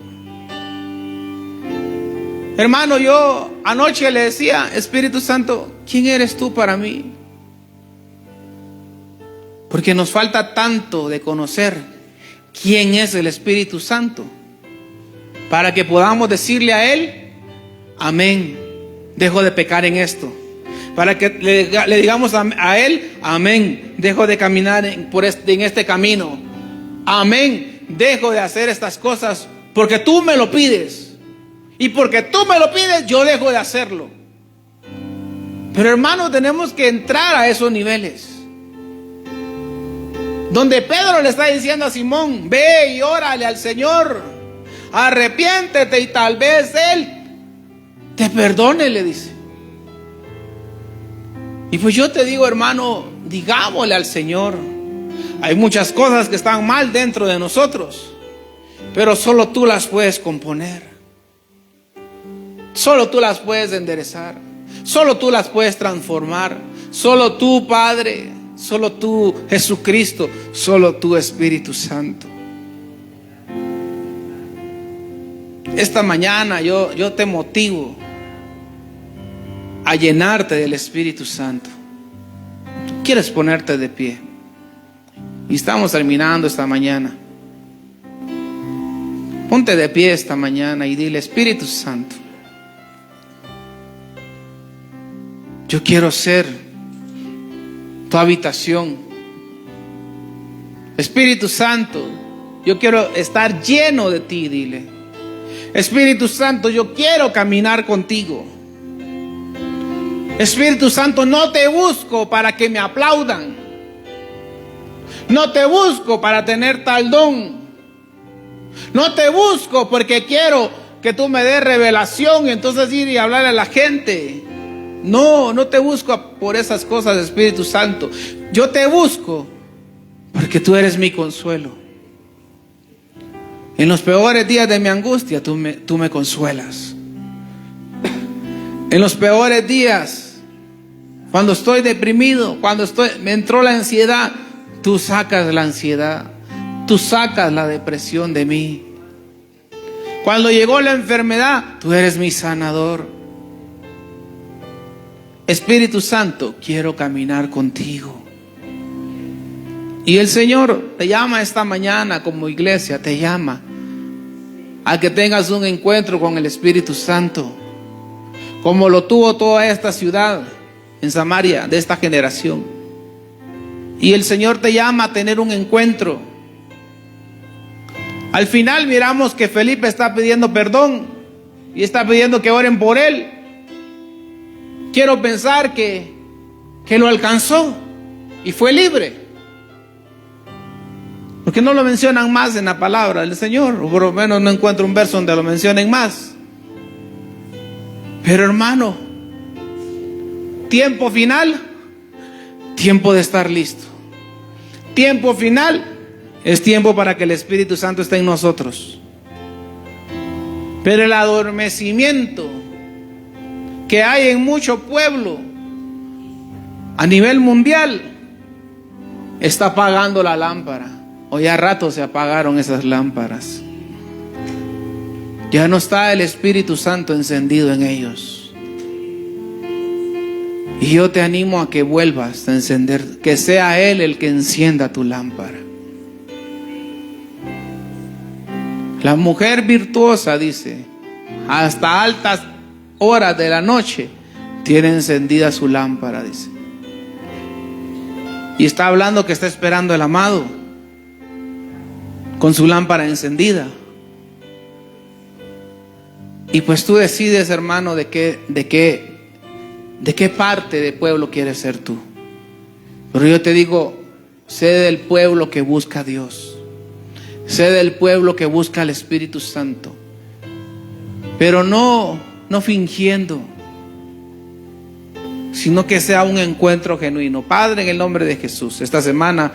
Hermano, yo anoche le decía: Espíritu Santo, ¿quién eres tú para mí? Porque nos falta tanto de conocer quién es el Espíritu Santo, para que podamos decirle a Él: amén, dejo de pecar en esto. Para que le digamos a Él: amén, dejo de caminar en este camino. Amén, dejo de hacer estas cosas porque tú me lo pides. Y porque tú me lo pides, yo dejo de hacerlo. Pero hermano, tenemos que entrar a esos niveles donde Pedro le está diciendo a Simón: ve y órale al Señor, arrepiéntete y tal vez Él te perdone, le dice. Y pues yo te digo, hermano, digámosle al Señor. Hay muchas cosas que están mal dentro de nosotros, pero solo tú las puedes componer, solo tú las puedes enderezar, solo tú las puedes transformar. Solo tú, Padre, solo tú, Jesucristo, solo tú, Espíritu Santo. Esta mañana yo te motivo a llenarte del Espíritu Santo. ¿Quieres ponerte de pie? Y estamos terminando esta mañana. Ponte de pie esta mañana y dile: Espíritu Santo, yo quiero ser tu habitación. Espíritu Santo, yo quiero estar lleno de ti, dile. Espíritu Santo, yo quiero caminar contigo. Espíritu Santo, no te busco para que me aplaudan. No te busco para tener tal don. No te busco porque quiero que tú me des revelación y entonces ir y hablarle a la gente. No, no te busco por esas cosas, Espíritu Santo. Yo te busco porque tú eres mi consuelo. En los peores días de mi angustia, tú me consuelas. En los peores días, cuando estoy deprimido, cuando me entró la ansiedad, tú sacas la ansiedad, tú sacas la depresión de mí. Cuando llegó la enfermedad, tú eres mi sanador. Espíritu Santo, quiero caminar contigo. Y el Señor te llama esta mañana como iglesia, te llama a que tengas un encuentro con el Espíritu Santo, como lo tuvo toda esta ciudad en Samaria de esta generación. Y el Señor te llama a tener un encuentro. Al final miramos que Felipe está pidiendo perdón y está pidiendo que oren por él. Quiero pensar que lo alcanzó y fue libre. ¿Por qué no lo mencionan más en la palabra del Señor? O por lo menos no encuentro un verso donde lo mencionen más. Pero hermano, tiempo final, tiempo de estar listo. Tiempo final es tiempo para que el Espíritu Santo esté en nosotros. Pero el adormecimiento que hay en mucho pueblo a nivel mundial está apagando la lámpara. Hoy a rato se apagaron esas lámparas. Ya no está el Espíritu Santo encendido en ellos. Y yo te animo a que vuelvas a encender, que sea Él el que encienda tu lámpara. La mujer virtuosa, dice, hasta altas horas de la noche tiene encendida su lámpara, dice. Y está hablando que está esperando el amado con su lámpara encendida. Y pues tú decides, hermano, de qué parte del pueblo quieres ser tú. Pero yo te digo, sé del pueblo que busca a Dios. Sé del pueblo que busca al Espíritu Santo. Pero no fingiendo, sino que sea un encuentro genuino. Padre, en el nombre de Jesús, esta semana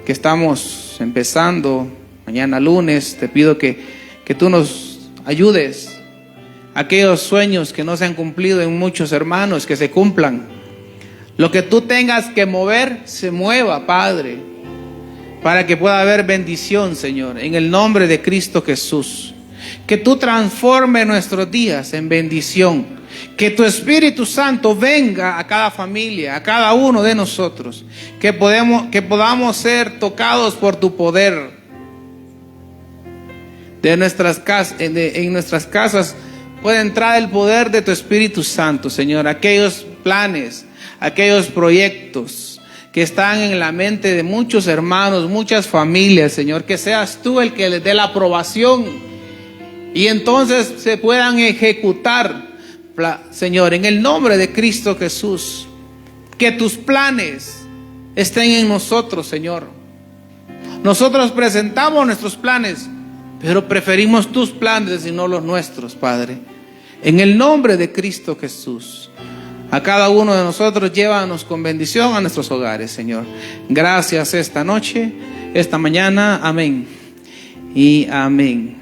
que estamos empezando, mañana lunes, te pido que tú nos ayudes. Aquellos sueños que no se han cumplido en muchos hermanos, que se cumplan. Lo que tú tengas que mover, se mueva, Padre, para que pueda haber bendición, Señor, en el nombre de Cristo Jesús. Que tú transformes nuestros días en bendición. Que tu Espíritu Santo venga a cada familia, a cada uno de nosotros. Que podamos ser tocados por tu poder. En nuestras casas puede entrar el poder de tu Espíritu Santo, Señor. Aquellos planes, aquellos proyectos que están en la mente de muchos hermanos, muchas familias, Señor. Que seas tú el que les dé la aprobación y entonces se puedan ejecutar, Señor, en el nombre de Cristo Jesús. Que tus planes estén en nosotros, Señor. Nosotros presentamos nuestros planes, pero preferimos tus planes y no los nuestros, Padre. En el nombre de Cristo Jesús, a cada uno de nosotros, llévanos con bendición a nuestros hogares, Señor. Gracias esta noche, esta mañana. Amén y amén.